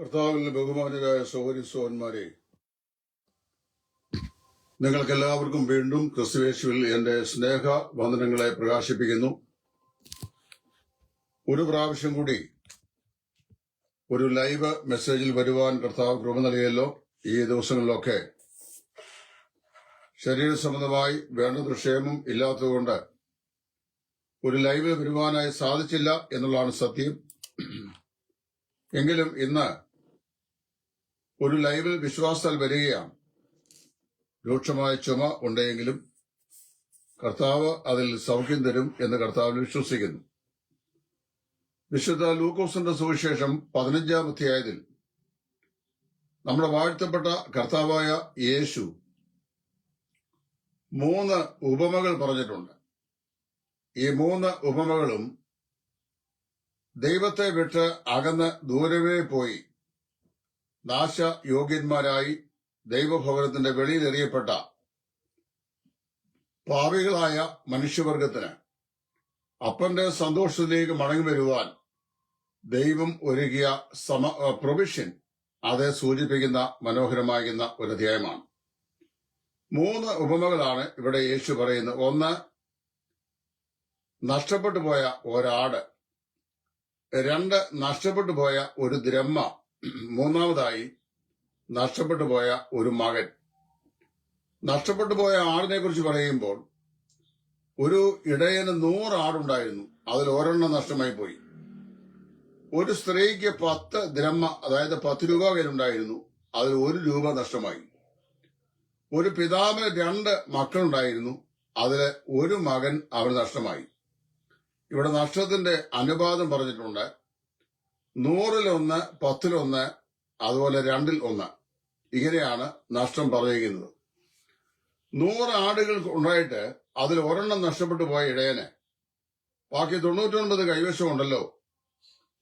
കർത്താവിൽ ബഹുമാനരായ സഹോദരന്മാരെ, നിങ്ങൾക്കെല്ലാവർക്കും വീണ്ടും ക്രിസ്തുയേശുവിൽ എന്റെ സ്നേഹ വന്ദനങ്ങളെ പ്രകാശിപ്പിക്കുന്നു. ഒരു പ്രാവശ്യം കൂടി ഒരു ലൈവ് മെസ്സേജിൽ വരുവാൻ കർത്താവ് കൃപ നൽകിയല്ലോ. ഈ ദിവസങ്ങളിലൊക്കെ ശരീര സംബന്ധമായി വേണ്ടത്ര ക്ഷേമം ഇല്ലാത്തതുകൊണ്ട് ഒരു ലൈവ് വരുവാനായി സാധിച്ചില്ല എന്നുള്ളതാണ് സത്യം. എങ്കിലും ഇന്ന് ഒരു ലൈവിൽ വിശ്വാസത്താൽ വരികയാണ്. രൂക്ഷമായ ചുമ ഉണ്ടെങ്കിലും കർത്താവ് അതിൽ സൗഖ്യം തരും എന്ന് കർത്താവിൽ വിശ്വസിക്കുന്നു. വിശുദ്ധ ലൂക്കോസിന്റെ സുവിശേഷം 15-ാം അധ്യായത്തിൽ നമ്മുടെ വാഴ്ത്തപ്പെട്ട കർത്താവായ യേശു 3 ഉപമകൾ പറഞ്ഞിട്ടുണ്ട്. ഈ 3 ഉപമകളും ദൈവത്തെ വിട്ട് അകന്ന് ദൂരവേ പോയി നാശയോഗ്യന്മാരായി ദൈവഭവനത്തിന്റെ വെളിയിലെറിയപ്പെട്ട പാപികളായ മനുഷ്യവർഗത്തിന് അപ്പന്റെ സന്തോഷത്തിലേക്ക് മടങ്ങി വരുവാൻ ദൈവം ഒരുക്കിയ പ്രൊവിഷൻ അത് സൂചിപ്പിക്കുന്ന മനോഹരമാകുന്ന ഒരു അധ്യായമാണ്. 3 ഉപമകളാണ് ഇവിടെ യേശു പറയുന്നത്. ഒന്ന്, നഷ്ടപ്പെട്ടു പോയ ഒരാട്. 2, നഷ്ടപ്പെട്ടു പോയ ഒരു ദ്രഹ്മ. 3-ാമതായി നഷ്ടപ്പെട്ടു പോയ ഒരു മകൻ. നഷ്ടപ്പെട്ടു പോയ ആടിനെ കുറിച്ച് പറയുമ്പോൾ, ഒരു ഇടയന് 100 ആടുണ്ടായിരുന്നു, അതിൽ 1 നഷ്ടമായി പോയി. ഒരു സ്ത്രീക്ക് 10 ദ്രഹ്മ, അതായത് 10 രൂപ കയ്യിലുണ്ടായിരുന്നു, അതിൽ 1 രൂപ നഷ്ടമായി. ഒരു പിതാവിന് 2 മക്കളുണ്ടായിരുന്നു, അതില് 1 മകൻ അവന് നഷ്ടമായി. ഇവിടെ നഷ്ടത്തിന്റെ അനുപാതം പറഞ്ഞിട്ടുണ്ട്. 100-ൽ 1, 10-ൽ 1, അതുപോലെ 2-ൽ 1. ഇങ്ങനെയാണ് നഷ്ടം പറഞ്ഞിരിക്കുന്നത്. 100 ആടുകൾ ഉണ്ടായിട്ട് അതിൽ 1 നഷ്ടപ്പെട്ടു പോയ ഇടയന് ബാക്കി 99 കൈവശമുണ്ടല്ലോ,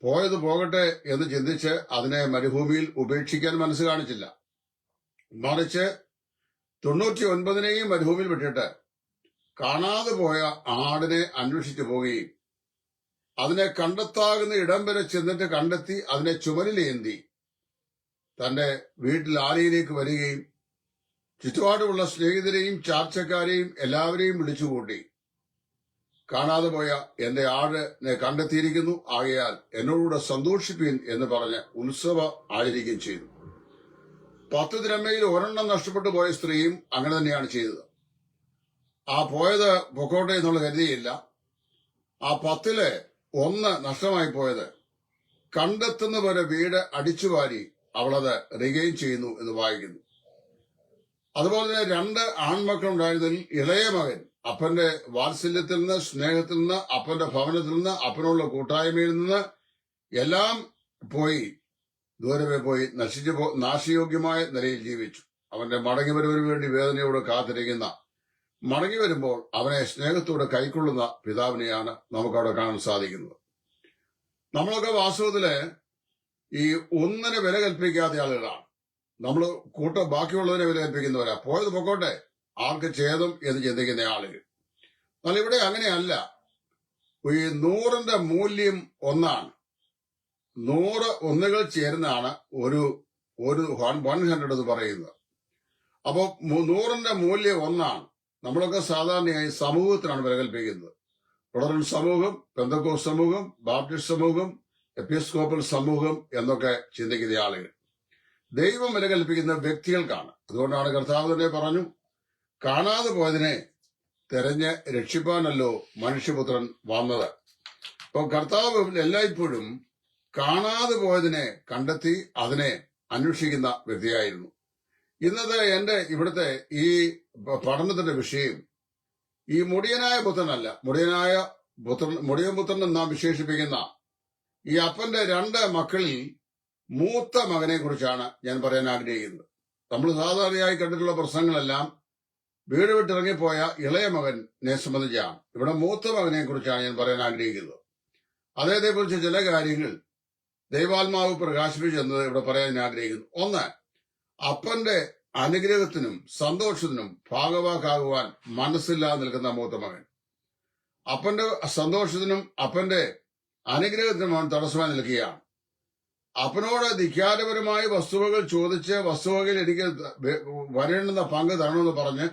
പോയത് പോകട്ടെ എന്ന് ചിന്തിച്ച് അതിനെ മരുഭൂമിയിൽ ഉപേക്ഷിക്കാൻ മനസ്സ് കാണിച്ചില്ല. മറിച്ച് 99-നെയും മരുഭൂമിയിൽ വിട്ടിട്ട് കാണാതെ പോയ ആടിനെ അന്വേഷിച്ചു പോവുകയും അതിനെ കണ്ടെത്താകുന്ന ഇടം വരെ ചെന്നിട്ട് കണ്ടെത്തി അതിനെ ചുമലിലേന്തി തന്റെ വീട്ടിൽ ആലയിലേക്ക് വരികയും ചുറ്റുപാടുമുള്ള സ്നേഹിതരെയും ചാർച്ചക്കാരെയും എല്ലാവരെയും വിളിച്ചുകൂട്ടി, കാണാതെ പോയ എന്റെ ആടിനെ കണ്ടെത്തിയിരിക്കുന്നു, ആകയാൽ എന്നോടുകൂടെ സന്തോഷിപ്പീൻ എന്ന് പറഞ്ഞ് ഉത്സവം ആചരിക്കുകയും ചെയ്തു. 10 ദ്രഹ്മയിൽ 1 നഷ്ടപ്പെട്ടു പോയ സ്ത്രീയും അങ്ങനെ തന്നെയാണ് ചെയ്തത്. ആ പോയത് പൊക്കോട്ടെ എന്നുള്ള കരുതിയില്ല. ആ 10-ല് 1 നഷ്ടമായി പോയത് കണ്ടെത്തുന്നവരെ വീട് അടിച്ചുവാരി അവളത് റിഗെയിൻ ചെയ്യുന്നു എന്ന് വായിക്കുന്നു. അതുപോലെ തന്നെ 2 ആൺമക്കളുണ്ടായിരുന്നതിൽ ഇളയ മകൻ അപ്പന്റെ വാത്സല്യത്തിൽ നിന്ന്, സ്നേഹത്തിൽ നിന്ന്, അപ്പന്റെ ഭവനത്തിൽ നിന്ന്, അപ്പനുള്ള കൂട്ടായ്മയിൽ നിന്ന് എല്ലാം പോയി ദൂരമേ പോയി നാശയോഗ്യമായ നിലയിൽ ജീവിച്ചു. അവന്റെ മടങ്ങിവരവിന് വേണ്ടി വേദനയോട് കാത്തിരിക്കുന്ന, മടങ്ങി വരുമ്പോൾ അവനെ സ്നേഹത്തോടെ കൈക്കൊള്ളുന്ന പിതാവിനെയാണ് നമുക്കവിടെ കാണാൻ സാധിക്കുന്നത്. നമ്മളൊക്കെ വാസ്തവത്തില് ഈ 1-ന് വില കൽപ്പിക്കാത്ത ആളുകളാണ്. നമ്മൾ ബാക്കിയുള്ളതിനെ വില കൽപ്പിക്കുന്നവരാ. പോയത് പൊക്കോട്ടെ, ആർക്ക് ഛേദം എന്ന് ചിന്തിക്കുന്ന ആളുകൾ. എന്നാൽ ഇവിടെ അങ്ങനെയല്ല. ഈ 100-ന്റെ മൂല്യം 1-ആണ്. 100 ഒന്നുകൾ ചേർന്നാണ് ഒരു 100 എന്ന് പറയുന്നത്. അപ്പോ 100-ന്റെ മൂല്യം 1-ആണ്. നമ്മളൊക്കെ സാധാരണയായി സമൂഹത്തിനാണ് വില കൽപ്പിക്കുന്നത്. പ്രൊട്ടസ്റ്റന്റ് സമൂഹം, പെന്തക്കോസ്ത് സമൂഹം, ബാപ്റ്റിസ്റ്റ് സമൂഹം, എപ്പിസ്കോപ്പൽ സമൂഹം എന്നൊക്കെ ചിന്തിക്കുന്ന ആളുകൾ. ദൈവം വില കൽപ്പിക്കുന്ന വ്യക്തികൾക്കാണ്. അതുകൊണ്ടാണ് കർത്താവ് തന്നെ പറഞ്ഞു, കാണാതെ പോയതിനെ തെരഞ്ഞ് രക്ഷിപ്പാനല്ലോ മനുഷ്യപുത്രൻ വന്നത്. അപ്പൊ കർത്താവ് എല്ലായ്പ്പോഴും കാണാതെ പോയതിനെ കണ്ടെത്തി അതിനെ അന്വേഷിക്കുന്ന വ്യക്തിയായിരുന്നു. ഇന്നത്തെ എന്റെ ഇവിടുത്തെ ഈ പഠനത്തിന്റെ വിഷയം ഈ മുടിയനായ പുത്രനല്ല, മുടിയൻ പുത്രൻ നാം വിശേഷിപ്പിക്കുന്ന ഈ അപ്പന്റെ 2 മക്കളിൽ മൂത്ത മകനെ കുറിച്ചാണ് ഞാൻ പറയാൻ ആഗ്രഹിക്കുന്നത്. നമ്മൾ സാധാരണയായി കണ്ടിട്ടുള്ള പ്രശ്നങ്ങളെല്ലാം വീട് വിട്ടിറങ്ങിപ്പോയ ഇളയ മകനെ സംബന്ധിച്ചാണ്. ഇവിടെ മൂത്ത മകനെ കുറിച്ചാണ് ഞാൻ പറയാൻ ആഗ്രഹിക്കുന്നത്. അദ്ദേഹത്തെ കുറിച്ച് ചില കാര്യങ്ങൾ ദൈവാത്മാവ് പ്രകാശിപ്പിച്ചെന്നത് ഇവിടെ പറയാൻ ആഗ്രഹിക്കുന്നു. 1, അപ്പന്റെ അനുഗ്രഹത്തിനും സന്തോഷത്തിനും ഭാഗവാക്കാകുവാൻ മനസ്സില്ലാതെ നിൽക്കുന്ന മൂത്ത മകൻ. അപ്പന്റെ സന്തോഷത്തിനും അപ്പന്റെ അനുഗ്രഹത്തിനും അവൻ തടസ്സമായി നിൽക്കുകയാണ്. അപ്പനോട് ധിക്കാരപരമായ വസ്തുവകൾ ചോദിച്ച് വസ്തുവകയിൽ എനിക്ക് വരേണ്ടുന്ന പങ്ക് തരണമെന്ന് പറഞ്ഞ്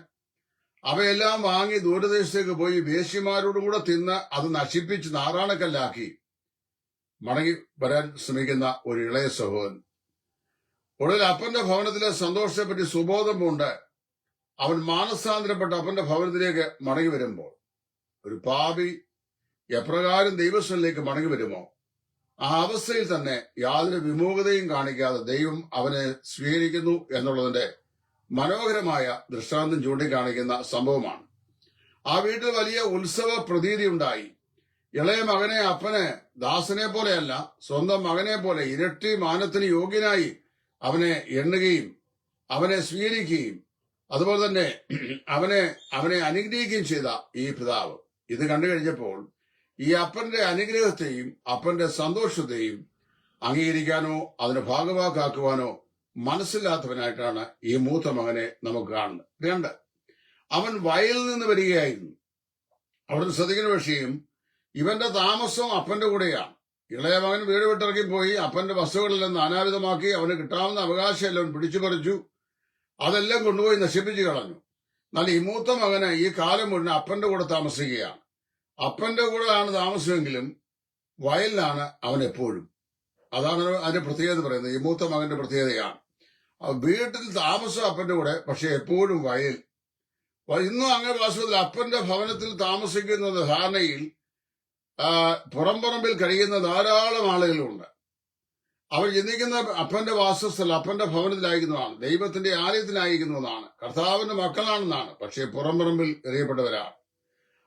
അവയെല്ലാം വാങ്ങി ദൂരദേശത്തേക്ക് പോയി വേശ്യമാരോടും കൂടെ തിന്ന് അത് നശിപ്പിച്ച് നാറാണക്കല്ലാക്കി മടങ്ങി വരാൻ ശ്രമിക്കുന്ന ഒരു ഇളയ സഹോദരൻ. ഒടുവിൽ അപ്പന്റെ ഭവനത്തിലെ സന്തോഷത്തെപ്പറ്റി സുബോധം കൊണ്ട് അവൻ മാനസാന്തരപ്പെട്ട് അപ്പന്റെ ഭവനത്തിലേക്ക് മടങ്ങി വരുമ്പോൾ ഒരു പാപി എപ്രകാരം ദൈവസ്ഥനിലേക്ക് മടങ്ങി വരുമോ ആ അവസ്ഥയിൽ തന്നെ യാതൊരു വിമുഖതയും കാണിക്കാതെ ദൈവം അവനെ സ്വീകരിക്കുന്നു എന്നുള്ളതിന്റെ മനോഹരമായ ദൃഷ്ടാന്തം ചൂണ്ടിക്കാണിക്കുന്ന സംഭവമാണ്. ആ വീട്ടിൽ വലിയ ഉത്സവ പ്രതീതി ഉണ്ടായി. ഇളയ മകനെ അപ്പന് ദാസനെ പോലെയല്ല, സ്വന്തം മകനെ പോലെ ഇരട്ടി മാനത്തിന് യോഗ്യനായി അവനെ എണ്ണുകയും അവനെ സ്വീകരിക്കുകയും അതുപോലെ തന്നെ അവനെ അനുഗ്രഹിക്കുകയും ചെയ്ത ഈ പിതാവ് ഇത് കണ്ടു കഴിഞ്ഞപ്പോൾ ഈ അപ്പന്റെ അനുഗ്രഹത്തെയും അപ്പന്റെ സന്തോഷത്തെയും അംഗീകരിക്കാനോ അതിന് ഭാഗവാക്കാക്കുവാനോ മനസ്സില്ലാത്തവനായിട്ടാണ് ഈ മൂത്ത മകനെ നമുക്ക് കാണുന്നത്. 2, അവൻ വയലിൽ നിന്ന് വരികയായിരുന്നു. അവിടെ ശ്രദ്ധിക്കുന്ന വിഷയം ഇവന്റെ താമസം അപ്പന്റെ കൂടെയാണ്. ഇളയ മകൻ വീട് വിട്ടിറങ്ങി പോയി അപ്പന്റെ വസ്തുക്കളെല്ലാം നാനാവിധമാക്കി അവന് കിട്ടാവുന്ന അവകാശമെല്ലാം അവൻ പിടിച്ചു പറിച്ചു, അതെല്ലാം കൊണ്ടുപോയി നശിപ്പിച്ചു കളഞ്ഞു. എന്നാൽ ഈ മൂത്ത മകന് ഈ കാലം മുഴുവൻ അപ്പന്റെ കൂടെ താമസിക്കുകയാണ്. അപ്പന്റെ കൂടെയാണ് താമസമെങ്കിലും വയലിലാണ് അവൻ എപ്പോഴും. അതാണ് അതിന്റെ പ്രത്യേകത പറയുന്നത്. ഈ മൂത്ത മകന്റെ പ്രത്യേകതയാണ്. വീട്ടിൽ താമസം അപ്പന്റെ കൂടെ, പക്ഷെ എപ്പോഴും വയൽ. ഇന്നും അങ്ങനെ വാസ്തവത്തിൽ അപ്പന്റെ ഭവനത്തിൽ താമസിക്കുന്ന ധാരണയിൽ പുറംപറമ്പിൽ കഴിയുന്ന ധാരാളം ആളുകളുണ്ട്. അവർ ചിന്തിക്കുന്ന അപ്പന്റെ വാസസ്ഥലം അപ്പന്റെ ഭവനത്തിലായിരിക്കുന്നതാണ്, ദൈവത്തിന്റെ ആലയത്തിലായിരിക്കുന്നതാണ്, കർത്താവിന്റെ മക്കളാണെന്നാണ്. പക്ഷേ പുറംപറമ്പിൽ എറിയപ്പെട്ടവരാണ്.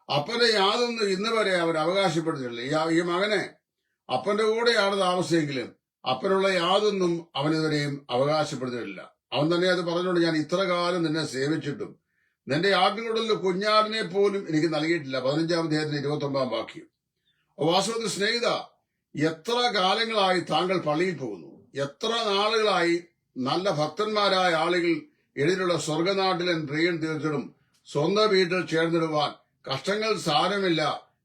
അപ്പന്റെ യാതൊന്നും ഇന്ന് വരെ അവർ അവകാശപ്പെടുന്നില്ല. ഈ മകനെ അപ്പന്റെ കൂടെയാണ് താമസിച്ചെങ്കിലും അപ്പനുള്ള യാതൊന്നും അവനിതുവരെയും അവകാശപ്പെടുന്നില്ല. അവൻ തന്നെ അത് പറഞ്ഞുകൊണ്ട് ഞാൻ ഇത്ര കാലം നിന്നെ സേവിച്ചിട്ടും നിന്റെ ആട്ടിനുടലിൽ കുഞ്ഞാടിനെ പോലും എനിക്ക് നൽകിയിട്ടില്ല. 15-ാം അധ്യായത്തിന് 29-ാം വാക്യം. വാസ്തവത്തിൽ സ്നേഹിത, എത്ര കാലങ്ങളായി താങ്കൾ പള്ളിയിൽ പോകുന്നു? എത്ര നാളുകളായി നല്ല ഭക്തന്മാരായ ആളുകൾ എഴുതിയുള്ള സ്വർഗനാട്ടിലെ പ്രിയൻ തീർച്ചിടും സ്വന്തം വീട്ടിൽ ചേർന്നിടുവാൻ കഷ്ടങ്ങൾ സാരമില്ല,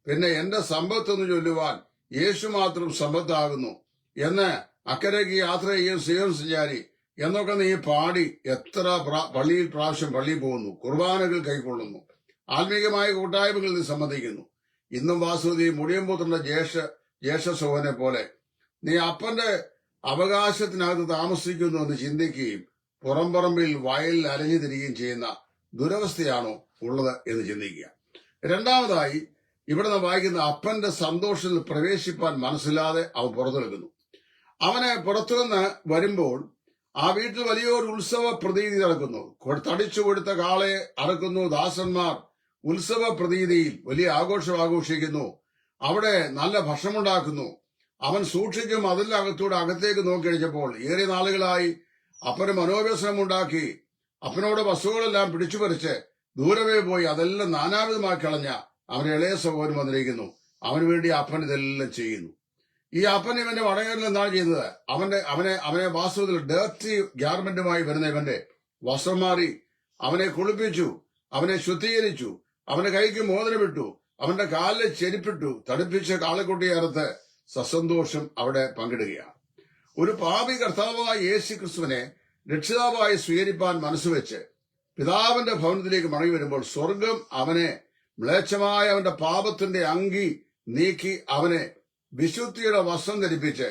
പിന്നെ എന്റെ സമ്പത്തെന്ന് ചൊല്ലുവാൻ യേശു മാത്രം സമ്പത്താകുന്നു എന്ന് അക്കരയ്ക്ക് യാത്ര ചെയ്യും സിയോൻ സഞ്ചാരി എന്നൊക്കെ നീ പാടി എത്ര പ്രാവശ്യം പള്ളിയിൽ പോകുന്നു, കുർബാനകൾ കൈക്കൊള്ളുന്നു, ആത്മീകമായ കൂട്ടായ്മകളിൽ നീ സംബന്ധിക്കുന്നു. ഇന്നും വാസുതി മുടിയമ്പൂത്രന്റെ ജ്യേഷ്ഠ സഹോദരനെ പോലെ നീ അപ്പന്റെ അവകാശത്തിനകത്ത് താമസിക്കുന്നു എന്ന് ചിന്തിക്കുകയും പുറംപറമ്പിൽ വയലിൽ അലഞ്ഞു തിരികുകയും ചെയ്യുന്ന ദുരവസ്ഥയാണോ ഉള്ളത് എന്ന് ചിന്തിക്കുക. 2ാമതായി ഇവിടെ നാം വായിക്കുന്ന അപ്പന്റെ സന്തോഷത്തിൽ പ്രവേശിപ്പാൻ മനസ്സില്ലാതെ അവൻ പുറത്തു നിൽക്കുന്നു. അവനെ പുറത്തുനിന്ന് വരുമ്പോൾ ആ വീട്ടിൽ വലിയൊരു ഉത്സവ പ്രതീതി നടക്കുന്നു. തടിച്ചു കൊടുത്ത കാളെ അറക്കുന്നു. ദാസന്മാർ ഉത്സവ പ്രതീതിയിൽ വലിയ ആഘോഷം ആഘോഷിക്കുന്നു. അവിടെ നല്ല ഭക്ഷണമുണ്ടാക്കുന്നു. അവൻ സൂക്ഷിച്ചും അതിലകത്തൂടെ അകത്തേക്ക് നോക്കിയടിച്ചപ്പോൾ ഏറിയ നാളുകളായി അപ്പന് മനോവ്യസനമുണ്ടാക്കി അപ്പനോട് വസ്തുക്കളെല്ലാം പിടിച്ചുപറിച്ച് ദൂരമേ പോയി അതെല്ലാം നാനാവിധമാക്കി കളഞ്ഞ അവന്റെ ഇളയ സഹോദരൻ വന്നിരിക്കുന്നു. അവന് വേണ്ടി അപ്പൻ ഇതെല്ലാം ചെയ്യുന്നു. ഈ അപ്പൻ ഇവന്റെ വടകരയിൽ എന്താണ് ചെയ്യുന്നത്? അവനെ വാസ്തവത്തിൽ ഡേർട്ടി ഗാർമെന്റുമായി വരുന്ന ഇവന്റെ വസ്ത്രം മാറി അവനെ കുളിപ്പിച്ചു, അവനെ ശുദ്ധീകരിച്ചു, അവന്റെ കൈക്ക് മോതിരമിട്ടു, അവന്റെ കാലിൽ ചെരിപ്പിട്ടു, തടുപ്പിച്ച കാളക്കുട്ടിയെ അറുത്ത് സസന്തോഷം അവിടെ പങ്കിടുകയാണ്. ഒരു പാപി കർത്താവായ യേശു ക്രിസ്തുവിനെ രക്ഷിതാവായി സ്വീകരിപ്പാൻ മനസ്സുവെച്ച് പിതാവിന്റെ ഭവനത്തിലേക്ക് മടങ്ങി വരുമ്പോൾ സ്വർഗം അവനെ മ്ലേച്ഛമായ അവന്റെ പാപത്തിന്റെ അങ്കി നീക്കി അവനെ വിശുദ്ധിയുടെ വസ്ത്രം ധരിപ്പിച്ച്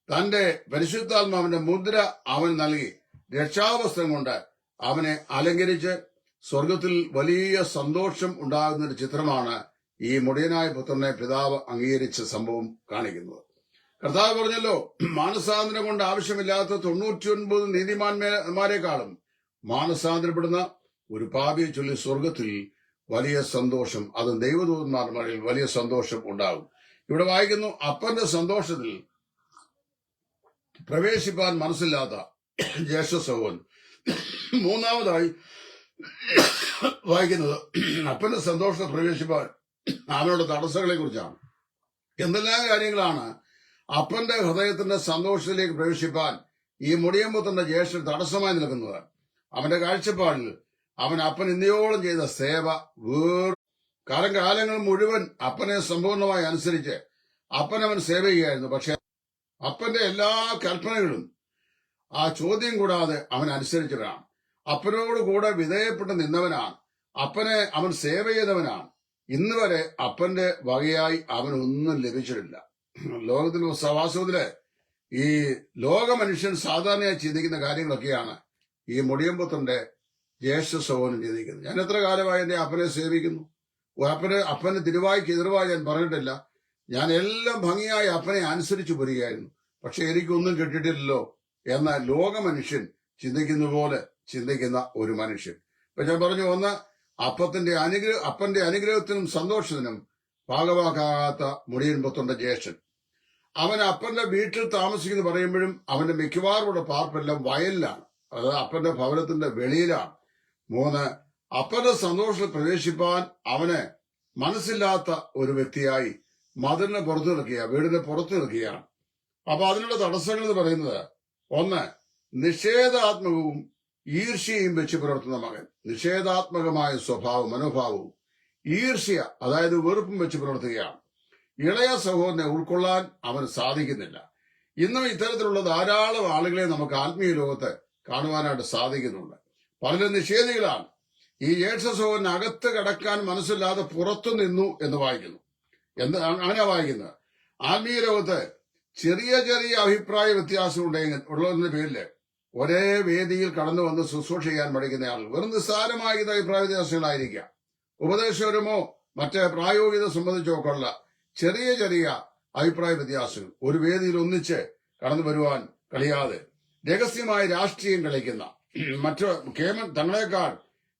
തന്റെ പരിശുദ്ധാത്മാവിന്റെ മുദ്ര അവൻ നൽകി രക്ഷാവസ്ത്രം കൊണ്ട് അവനെ അലങ്കരിച്ച് സ്വർഗത്തിൽ വലിയ സന്തോഷം ഉണ്ടാകുന്ന ഒരു ചിത്രമാണ് ഈ മുടിയനായ പുത്രനെ പിതാവ് അംഗീകരിച്ച സംഭവം കാണിക്കുന്നത്. കർത്താവ് പറഞ്ഞല്ലോ, മാനസാന്തരം കൊണ്ട് ആവശ്യമില്ലാത്ത 99 നീതിമാന്മാരെക്കാളും മാനസാന്തരപ്പെടുന്ന ഒരു പാപിയെ ചൊല്ലി സ്വർഗത്തിൽ വലിയ സന്തോഷം, അത് ദൈവദൂതന്മാരുടെ മഴയിൽ വലിയ സന്തോഷം ഉണ്ടാകും. ഇവിടെ വായിക്കുന്നു, അപ്പന്റെ സന്തോഷത്തിൽ പ്രവേശിപ്പാൻ മനസ്സില്ലാത്ത ജ്യേഷ്ഠ സഹോദരൻ. 3ാമതായി വായിക്കുന്നത് അപ്പന്റെ സന്തോഷത്തിൽ പ്രവേശിപ്പാൻ അവനോട് തടസ്സങ്ങളെ കുറിച്ചാണ്. എന്തെല്ലാം കാര്യങ്ങളാണ് അപ്പന്റെ ഹൃദയത്തിന്റെ സന്തോഷത്തിലേക്ക് പ്രവേശിപ്പാൻ ഈ മുടിയമ്പുത്രന്റെ ജ്യേഷ്ഠൻ തടസ്സമായി നിൽക്കുന്നത്? അവന്റെ കാഴ്ചപ്പാടിൽ അവൻ അപ്പൻ ഇന്നയോളം ചെയ്ത സേവ കാലങ്ങൾ മുഴുവൻ അപ്പനെ സമ്പൂർണമായി അനുസരിച്ച് അവൻ സേവ ചെയ്യുകയായിരുന്നു. പക്ഷെ അപ്പന്റെ എല്ലാ കൽപ്പനകളും ആ ചോദ്യം കൂടാതെ അവൻ അനുസരിച്ചവനാണ്. അപ്പനോട് കൂടെ വിധേയപ്പെട്ട് നിന്നവനാണ്. അപ്പനെ അവൻ സേവ ചെയ്തവനാണ്. ഇന്ന് വരെ അപ്പന്റെ വകയായി അവനൊന്നും ലഭിച്ചിട്ടില്ല. ലോകത്തിൽ വാസ്തവത്തില് ഈ ലോക മനുഷ്യൻ സാധാരണയായി ചിന്തിക്കുന്ന കാര്യങ്ങളൊക്കെയാണ് ഈ മുടിയമ്പത്തിന്റെ ജ്യേഷ്ഠ സഹോദരൻ ചിന്തിക്കുന്നത്. ഞാൻ എത്ര കാലമായി എന്റെ അപ്പനെ സേവിക്കുന്നു, അപ്പന് തിരുവായ്ക്ക് എതിർവായി ഞാൻ പറഞ്ഞിട്ടില്ല. ഞാൻ എല്ലാം ഭംഗിയായി അപ്പനെ അനുസരിച്ചു വരികയായിരുന്നു. പക്ഷെ എനിക്കൊന്നും കിട്ടിയിട്ടില്ലല്ലോ എന്ന ലോക മനുഷ്യൻ ചിന്തിക്കുന്ന പോലെ ചിന്തിക്കുന്ന ഒരു മനുഷ്യൻ. ഇപ്പൊ ഞാൻ പറഞ്ഞു, ഒന്ന് അപ്പന്റെ അനുഗ്രഹത്തിനും സന്തോഷത്തിനും ഭാഗമാക്കാത്ത മുടിയൻപുത്തന്റെ ജ്യേഷ്ഠൻ. അവൻ അപ്പന്റെ വീട്ടിൽ താമസിക്കുന്നു പറയുമ്പോഴും അവന്റെ മിക്കവാറും പാർപ്പെല്ലാം വയലിലാണ്, അതായത് അപ്പന്റെ ഭവനത്തിന്റെ വെളിയിലാണ്. 3, അപ്പന്റെ സന്തോഷത്തിൽ പ്രവേശിപ്പാൻ അവന് മനസ്സില്ലാത്ത ഒരു വ്യക്തിയായി മതിലിന് പുറത്തു നിൽക്കുക, വീടിന് പുറത്തു നിൽക്കുകയാണ്. അപ്പൊ അതിനുള്ള തടസ്സങ്ങൾ എന്ന് പറയുന്നത്, 1, നിഷേധാത്മകവും ഈർഷ്യയും വെച്ച് പുലർത്തുന്ന മകൻ. നിഷേധാത്മകമായ മനോഭാവവും ഈർഷ്യ, അതായത് വെറുപ്പും വെച്ച് പുലർത്തുകയാണ്. ഇളയ സഹോദരനെ ഉൾക്കൊള്ളാൻ അവന് സാധിക്കുന്നില്ല. ഇന്നും ഇത്തരത്തിലുള്ള ധാരാളം ആളുകളെ നമുക്ക് ആത്മീയ ലോകത്ത് കാണുവാനായിട്ട് സാധിക്കുന്നുണ്ട്. പലരും നിഷേധികളാണ്. ഈ ജ്യേഷ്ഠ സഹോദരൻ അകത്ത് കിടക്കാൻ മനസ്സില്ലാതെ പുറത്തു നിന്നു എന്ന് വായിക്കുന്നു. അങ്ങനെ വായിക്കുന്നത്. ആത്മീയ ലോകത്ത് ചെറിയ ചെറിയ അഭിപ്രായ വ്യത്യാസം ഉള്ളതിന്റെ പേരില് ഒരേ വേദിയിൽ കടന്നു വന്ന് ശുശ്രൂഷ ചെയ്യാൻ പഠിക്കുന്ന ആളുകൾ വെറും നിസ്സാരമായ അഭിപ്രായ വ്യത്യാസങ്ങളായിരിക്കാം. ഉപദേശപരമോ മറ്റേ പ്രായോഗികത സംബന്ധിച്ചോ ഒക്കെ ഉള്ള ചെറിയ ചെറിയ അഭിപ്രായ വ്യത്യാസങ്ങൾ ഒരു വേദിയിൽ ഒന്നിച്ച് കടന്നു വരുവാൻ കഴിയാതെ രഹസ്യമായ രാഷ്ട്രീയം കളിക്കുന്ന തങ്ങളെക്കാൾ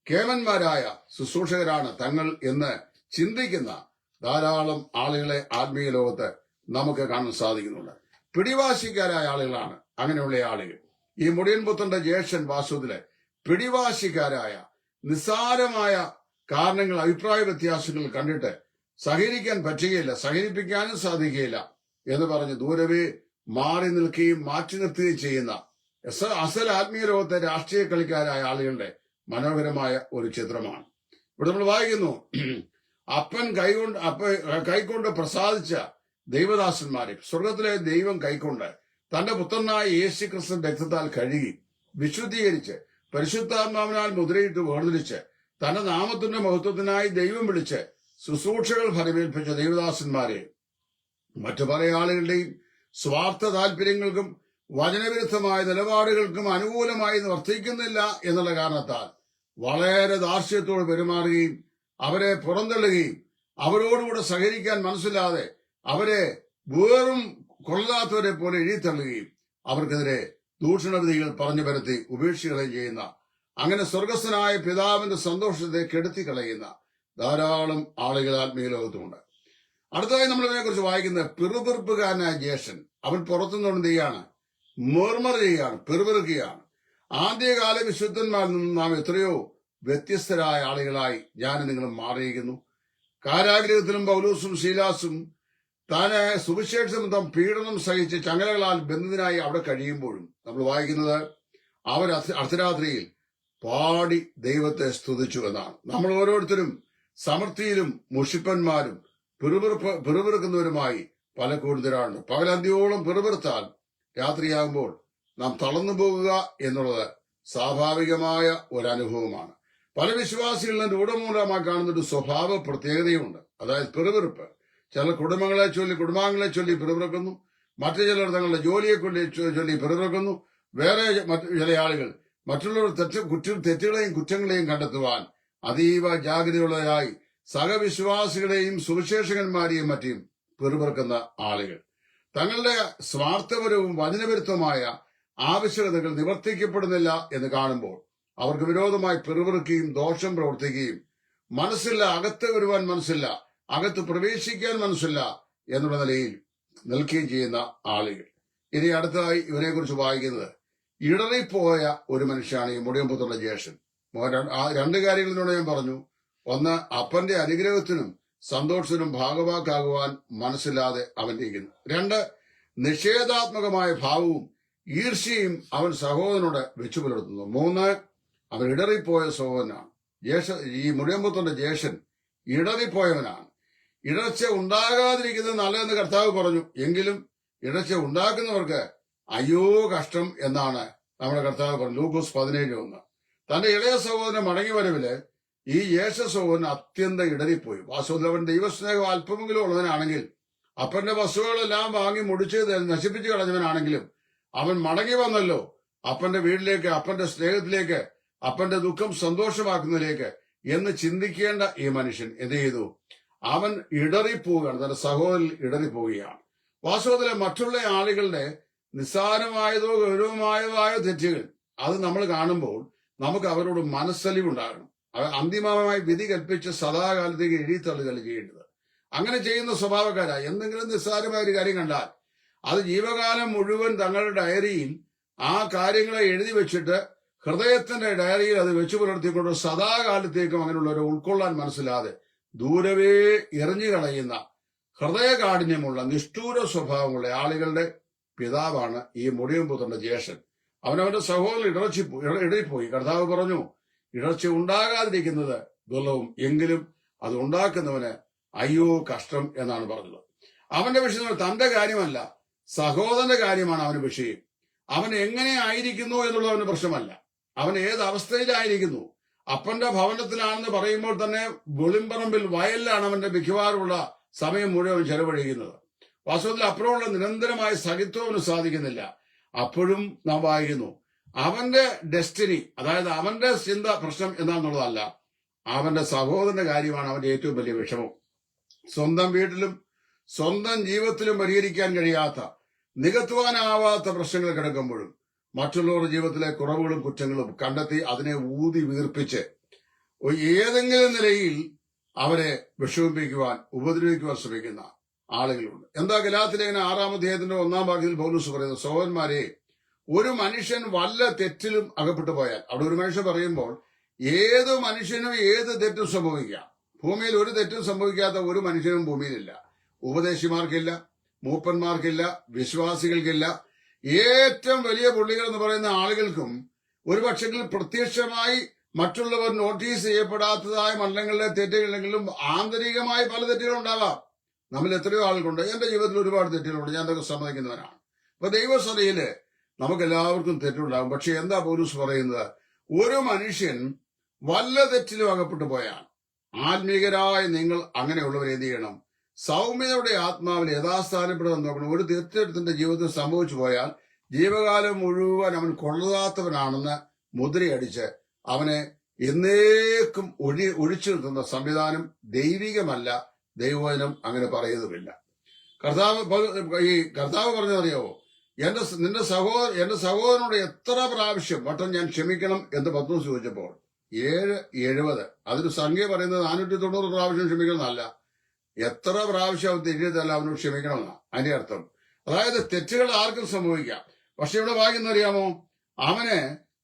കേമന്മാരായ ശുശ്രൂഷകരാണ് തങ്ങൾ എന്ന് ചിന്തിക്കുന്ന ധാരാളം ആളുകളെ ആത്മീയ ലോകത്ത് നമുക്ക് കാണാൻ സാധിക്കുന്നുണ്ട്. പിടിവാശിക്കാരായ ആളുകളാണ് അങ്ങനെയുള്ള ആളുകൾ. ഈ മുടിയൻപുത്തന്റെ ജ്യേഷ്ഠൻ വാസ്തുവിലെ പിടിവാശിക്കാരായ നിസ്സാരമായ കാരണങ്ങൾ, അഭിപ്രായ വ്യത്യാസങ്ങൾ കണ്ടിട്ട് സഹകരിക്കാൻ പറ്റുകയില്ല, സഹകരിപ്പിക്കാനും സാധിക്കുകയില്ല എന്ന് പറഞ്ഞ് ദൂരവേ മാറി നിൽക്കുകയും മാറ്റി നിർത്തുകയും ചെയ്യുന്ന അസൽ ആത്മീയ ലോകത്തെ രാഷ്ട്രീയ കളിക്കാരായ ആളുകളുടെ മനോഹരമായ ഒരു ചിത്രമാണ് ഇവിടെ നമ്മൾ വായിക്കുന്നു. അപ്പൻ കൈകൊണ്ട് പ്രസാദിച്ച ദൈവദാസന്മാരെ സ്വർഗത്തിലെ ദൈവം കൈക്കൊണ്ട് തന്റെ പുത്രനായ യേശു ക്രിസ്തു രക്തത്താൽ കഴുകി വിശുദ്ധീകരിച്ച് പരിശുദ്ധാത്മാവിനാൽ മുദ്രയിട്ട് വേർതിരിച്ച് തന്റെ നാമത്തിന്റെ മഹത്വത്തിനായി ദൈവം വിളിച്ച് ശുശ്രൂഷകൾ ഫലമേൽപ്പിച്ച ദൈവദാസന്മാരെ മറ്റു പല ആളുകളുടെയും സ്വാർത്ഥ താല്പര്യങ്ങൾക്കും വചനവിരുദ്ധമായ നിലപാടുകൾക്കും അനുകൂലമായി വർത്തിക്കുന്നില്ല എന്നുള്ള കാരണത്താൽ വളരെ ദാർഷ്ട്യത്തോട് പെരുമാറുകയും അവരെ പുറന്തള്ളുകയും അവരോടുകൂടെ സഹകരിക്കാൻ മനസ്സില്ലാതെ അവരെ വേറും കൊള്ളാത്തവരെ പോലെ എഴുതിത്തള്ളുകയും അവർക്കെതിരെ ദൂഷണവിധികൾ പറഞ്ഞു പരത്തി ഉപേക്ഷിക്കുകയും ചെയ്യുന്ന, അങ്ങനെ സ്വർഗസ്ഥനായ പിതാവിന്റെ സന്തോഷത്തെ കെടുത്തി കളയുന്ന ധാരാളം ആളുകൾ ആത്മീയ ലോകത്തുമുണ്ട്. അടുത്തതായി നമ്മൾ ഇതിനെക്കുറിച്ച് വായിക്കുന്നത് പിറുപിറുപ്പുകാരനായ ജ്യേഷ്ഠൻ. അവൻ പുറത്തുനിന്നുകൊണ്ട് ചെയ്യാണ്, മുർമർ ചെയ്യുകയാണ്, പിറുപിറുക്കുകയാണ്. ആദ്യകാല വിശുദ്ധന്മാരിൽ നിന്ന് നാം എത്രയോ വ്യത്യസ്തരായ ആളുകളായി ഞാനും നിങ്ങളും മാറിയിരിക്കുന്നു. കാരാഗ്രഹത്തിലും പൗലോസും ശീലാസും താന് സുവിശേഷനിമിത്തം പീഡനം സഹിച്ച് ചങ്ങലകളാൽ ബന്ധിതനായി അവിടെ കഴിയുമ്പോഴും നമ്മൾ വായിക്കുന്നത് അവർ അർദ്ധരാത്രിയിൽ പാടി ദൈവത്തെ സ്തുതിച്ചു എന്നാണ്. നമ്മൾ ഓരോരുത്തരും സമൃദ്ധിയിലും മുഷിപ്പന്മാരും പിറുപിറുക്കുന്നവരുമായി പല കൂടുതലാണ്. പകലന്തിയോളം പിറുപിറുത്താൽ രാത്രിയാകുമ്പോൾ നാം തളർന്നു പോകുക എന്നുള്ളത് സ്വാഭാവികമായ ഒരനുഭവമാണ്. പല വിശ്വാസികളിലും രൂഢമൂലമായി കാണുന്ന ഒരു സ്വഭാവ പ്രത്യേകതയുണ്ട്, അതായത് പിറുപിറുപ്പ്. ചില കുടുംബാംഗങ്ങളെ ചൊല്ലി പിറുപിറുക്കുന്നു, മറ്റു ചിലർ തങ്ങളുടെ ജോലിയെ ചൊല്ലി പിറുപിറുക്കുന്നു. വേറെ ചില ആളുകൾ മറ്റുള്ളവർ തെറ്റുകളെയും കുറ്റങ്ങളെയും കണ്ടെത്തുവാൻ അതീവ ജാഗ്രതയുള്ളവരായി സഹവിശ്വാസികളെയും സുവിശേഷകന്മാരെയും മറ്റും പിറുപിറുക്കുന്ന ആളുകൾ തങ്ങളുടെ സ്വാർത്ഥപരവും വചനവിരുദ്ധമായ ആവശ്യകതകൾ നിവർത്തിക്കപ്പെടുന്നില്ല എന്ന് കാണുമ്പോൾ അവർക്ക് വിരോധമായി പിറുപിറുക്കുകയും ദോഷം പ്രവർത്തിക്കുകയും മനസ്സില്ല, അകത്ത് വരുവാൻ മനസ്സില്ല, അകത്ത് പ്രവേശിക്കാൻ മനസ്സില്ല എന്നുള്ള നിലയിൽ നിൽക്കുകയും ചെയ്യുന്ന ആളുകൾ. ഇനി അടുത്തതായി ഇവരെക്കുറിച്ച് വായിക്കുന്നത് ഇടറിപ്പോയ ഒരു മനുഷ്യനാണ് ഈ മുടിയമ്പുത്തുള്ള ജ്യേഷ്ഠൻ. രണ്ട് കാര്യങ്ങളിലൂടെ ഞാൻ പറഞ്ഞു. ഒന്ന്, അപ്പന്റെ അനുഗ്രഹത്തിനും സന്തോഷത്തിനും ഭാഗവാക്കാകുവാൻ മനസ്സില്ലാതെ അവൻ ഇരിക്കുന്നു. 2, നിഷേധാത്മകമായ ഭാവവും ഈർഷ്യയും അവൻ സഹോദരനോട് വെച്ചു പുലർത്തുന്നു. 3, അവൻ ഇടറിപ്പോയ സഹോദരനാണ്. ഈ മുടിയമ്പുത്തുള്ള ജ്യേഷ്ഠൻ ഇടറിപ്പോയവനാണ്. ഇടർച്ച ഉണ്ടാകാതിരിക്കുന്നത് നല്ലതെന്ന് കർത്താവ് പറഞ്ഞു. എങ്കിലും ഇടർച്ച ഉണ്ടാക്കുന്നവർക്ക് അയ്യോ കഷ്ടം എന്നാണ് നമ്മുടെ കർത്താവ് പറഞ്ഞു. ലൂക്കോസ് 17:1. തന്റെ ഇളയ സഹോദരൻ മടങ്ങി വരവില് ഈ ജ്യേഷ്ഠ സഹോദരൻ അത്യന്തം ഇടറിപ്പോയി. വാസ്തവത്തിൽ അവൻ ദൈവസ്നേഹം അല്പമെങ്കിലും ഉള്ളവനാണെങ്കിൽ, അപ്പന്റെ വസ്തുക്കളെല്ലാം വാങ്ങി മുടിച്ച് നശിപ്പിച്ചു കളഞ്ഞവനാണെങ്കിലും അവൻ മടങ്ങി വന്നല്ലോ അപ്പന്റെ വീട്ടിലേക്ക്, അപ്പന്റെ സ്നേഹത്തിലേക്ക്, അപ്പന്റെ ദുഃഖം സന്തോഷമാക്കുന്നതിലേക്ക് എന്ന് ചിന്തിക്കേണ്ട ഈ മനുഷ്യൻ എന്ത് ചെയ്തു? അവൻ ഇടറിപ്പോവുകയാണ്, തന്റെ സഹോദരൻ ഇടറിപ്പോവുകയാണ്. വാസ്തവത്തിലെ മറ്റുള്ള ആളുകളുടെ നിസ്സാരമായതോ ഗൗരവമായതോ തെറ്റുകൾ അത് നമ്മൾ കാണുമ്പോൾ നമുക്ക് അവരോട് മനസ്സലിവുണ്ടാകണം. അവർ അന്തിമമായി വിധി കൽപ്പിച്ച് സദാകാലത്തേക്ക് എഴുതിത്തള്ളുകയാണ് ചെയ്യേണ്ടത്. അങ്ങനെ ചെയ്യുന്ന സ്വഭാവക്കാരായി എന്തെങ്കിലും നിസ്സാരമായ ഒരു കാര്യം കണ്ടാൽ അത് ജീവകാലം മുഴുവൻ തങ്ങളുടെ ഡയറിയിൽ ആ കാര്യങ്ങളെ എഴുതി വെച്ചിട്ട് ഹൃദയത്തിന്റെ ഡയറിയിൽ അത് വെച്ചു പുലർത്തിക്കൊണ്ട് സദാകാലത്തേക്കും അങ്ങനെയുള്ളവരെ ഉൾക്കൊള്ളാൻ മനസ്സിലാതെ ദൂരവേ എറിഞ്ഞു കളയുന്ന ഹൃദയകാഠിന്യമുള്ള നിഷ്ഠൂര സ്വഭാവമുള്ള ആളുകളുടെ പിതാവാണ് ഈ മുടിയും പുത്രന്റെ ജ്യേഷ്ഠൻ. അവനവന്റെ സഹോദരൻ ഇടറിപ്പോയി. കർത്താവ് പറഞ്ഞു, ഇടർച്ച ഉണ്ടാകാതിരിക്കുന്നത് ദുർലഭം, എങ്കിലും അത് ഉണ്ടാക്കുന്നവന് അയ്യോ കഷ്ടം എന്നാണ് പറഞ്ഞത്. അവന്റെ വിഷയം തന്റെ കാര്യമല്ല, സഹോദരന്റെ കാര്യമാണ് അവന് വിഷയം. അവൻ എങ്ങനെ ആയിരിക്കുന്നു എന്നുള്ളത് അവന് പ്രശ്നമല്ല. അവൻ ഏത് അവസ്ഥയിലായിരിക്കുന്നു. അപ്പന്റെ ഭവനത്തിലാണെന്ന് പറയുമ്പോൾ തന്നെ വെളിമ്പറമ്പിൽ വയലിലാണ് അവന്റെ മിക്കവാറുമുള്ള സമയം മുഴുവൻ ചെലവഴിക്കുന്നത്. വാസ്തവത്തിൽ അപ്പുറമുള്ള നിരന്തരമായ സഹിത്വം അവന് സാധിക്കുന്നില്ല. അപ്പോഴും നാം വായിക്കുന്നു, അവന്റെ ഡെസ്റ്റിനി, അതായത് അവന്റെ ചിന്ത പ്രശ്നം എന്താണെന്നുള്ളതല്ല, അവന്റെ സഹോദരന്റെ കാര്യമാണ് അവന്റെ ഏറ്റവും വലിയ വിഷമം. സ്വന്തം വീട്ടിലും സ്വന്തം ജീവിതത്തിലും പരിഹരിക്കാൻ കഴിയാത്ത, നികത്തുവാനാവാത്ത പ്രശ്നങ്ങൾ കിടക്കുമ്പോഴും മറ്റുള്ളവരുടെ ജീവിതത്തിലെ കുറവുകളും കുറ്റങ്ങളും കണ്ടെത്തി അതിനെ ഊതി വീർപ്പിച്ച് ഏതെങ്കിലും നിലയിൽ അവരെ വിഷമിപ്പിക്കുവാൻ, ഉപദ്രവിക്കുവാൻ ശ്രമിക്കുന്ന ആളുകളുണ്ട്. എന്താ ഗലാത്യലേഖനം 6-ാം അധ്യായത്തിന്റെ 1-ാം വാക്യത്തിൽ പൗലോസ് പറയുന്നത്? സഹോദരന്മാരെ, ഒരു മനുഷ്യൻ വല്ല തെറ്റിലും അകപ്പെട്ടു പോയാൽ, അവിടെ ഒരു മനുഷ്യൻ പറയുമ്പോൾ ഏത് മനുഷ്യനും ഏത് തെറ്റും സംഭവിക്കാം. ഭൂമിയിൽ ഒരു തെറ്റും സംഭവിക്കാത്ത ഒരു മനുഷ്യനും ഭൂമിയിലില്ല. ഉപദേശിമാർക്കില്ല, മൂപ്പന്മാർക്കില്ല, വിശ്വാസികൾക്കില്ല, ഏറ്റവും വലിയ പുള്ളികൾ എന്ന് പറയുന്ന ആളുകൾക്കും ഒരു പക്ഷെങ്കിൽ പ്രത്യക്ഷമായി മറ്റുള്ളവർ നോട്ടീസ് ചെയ്യപ്പെടാത്തതായ മണ്ഡലങ്ങളിലെ തെറ്റുകളെങ്കിലും ആന്തരികമായി പല തെറ്റുകളുണ്ടാവാം. നമ്മൾ എത്രയോ ആളുകളുണ്ട്. എന്റെ ജീവിതത്തിൽ ഒരുപാട് തെറ്റുകളുണ്ട്, ഞാൻ അതൊക്കെ സമ്മതിക്കുന്നവനാണ്. അപ്പൊ ദൈവസഭയില് നമുക്ക് എല്ലാവർക്കും തെറ്റുണ്ടാകും. പക്ഷെ എന്താ പൗലോസ് പറയുന്നത്? ഒരു മനുഷ്യൻ വല്ല തെറ്റിലും അകപ്പെട്ടു പോയാൽ ആത്മീകരായ നിങ്ങൾ അങ്ങനെയുള്ളവരെ എന്ത് ചെയ്യണം? സൗമ്യതയുടെ ആത്മാവിൽ യഥാസ്ഥാനപ്പെടുമെന്ന് നോക്കണം. ഒരു തെറ്റെടുത്തിന്റെ ജീവിതത്തിൽ സംഭവിച്ചു പോയാൽ ജീവകാലം മുഴുവൻ അവൻ കൊള്ളാത്തവനാണെന്ന് മുദ്രയടിച്ച് അവനെ എന്നേക്കും ഒഴിച്ചു നിർത്തുന്ന സംവിധാനം ദൈവികമല്ല. ദൈവവചനം അങ്ങനെ പറയുന്നുമില്ല. കർത്താവ് പറഞ്ഞതറിയാവോ? എന്റെ സഹോദരനോട് എത്ര പ്രാവശ്യം വട്ടം ഞാൻ ക്ഷമിക്കണം എന്ന് പത്രോസ് ചോദിച്ചപ്പോൾ 770, അതൊരു സംഖ്യ പറയുന്നത് 490 പ്രാവശ്യം ക്ഷമിക്കണമെന്നല്ല, എത്ര പ്രാവശ്യം അവൻ തെറ്റിയതല്ല അവനോട് ക്ഷമിക്കണമെന്നാണ് അതിന്റെ അർത്ഥം. അതായത് തെറ്റുകൾ ആർക്കും സംഭവിക്കാം. പക്ഷെ ഇവിടെ വായിക്കുന്നറിയാമോ? അവന്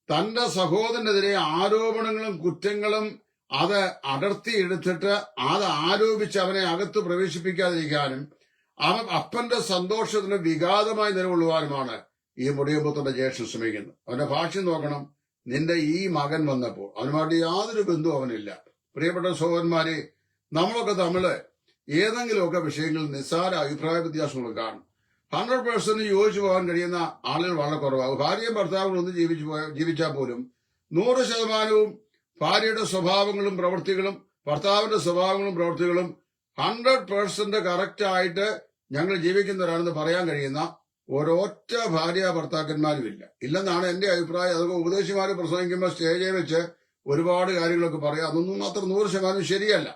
തന്റെ സഹോദരനെതിരെ ആരോപണങ്ങളും കുറ്റങ്ങളും അത് അടർത്തിയെടുത്തിട്ട് അത് ആരോപിച്ച് അവനെ അകത്ത് പ്രവേശിപ്പിക്കാതിരിക്കാനും അവൻ അപ്പന്റെ സന്തോഷത്തിന് വിഘാതമായി നിലകൊള്ളുവാനുമാണ് ഈ മുടിയമ്പുത്തന്റെ ജ്യേഷ്ഠൻ ശ്രമിക്കുന്നത്. അവന്റെ ഭാഷ്യം നോക്കണം. നിന്റെ ഈ മകൻ വന്നപ്പോൾ അവനുമായിട്ട് യാതൊരു ബന്ധവും അവനില്ല. പ്രിയപ്പെട്ട സഹോദരന്മാരെ, നമ്മളൊക്കെ തമ്മില് ഏതെങ്കിലുമൊക്കെ വിഷയങ്ങളിൽ നിസ്സാര അഭിപ്രായ വ്യത്യാസങ്ങൾ കാണും. 100% യോജിച്ചു പോകാൻ കഴിയുന്ന ആളുകൾ വളരെ കുറവാകും. ഭാര്യയും ഭർത്താവും ഒന്ന് ജീവിച്ചാൽ പോലും 100% ഭാര്യയുടെ സ്വഭാവങ്ങളും പ്രവൃത്തികളും ഭർത്താവിന്റെ സ്വഭാവങ്ങളും പ്രവൃത്തികളും 100% കറക്റ്റ് ആയിട്ട് ഞങ്ങൾ ജീവിക്കുന്നവരാണെന്ന് പറയാൻ കഴിയുന്ന ഒരൊറ്റ ഭാര്യ ഭർത്താക്കന്മാരുമില്ല. ഇല്ലെന്നാണ് എന്റെ അഭിപ്രായം. അതൊക്കെ ഉപദേശിമാര് പ്രസംഗിക്കുമ്പോൾ സ്റ്റേജിൽ വെച്ച് ഒരുപാട് കാര്യങ്ങളൊക്കെ പറയാം. അതൊന്നും അത്ര 100% ശരിയല്ല.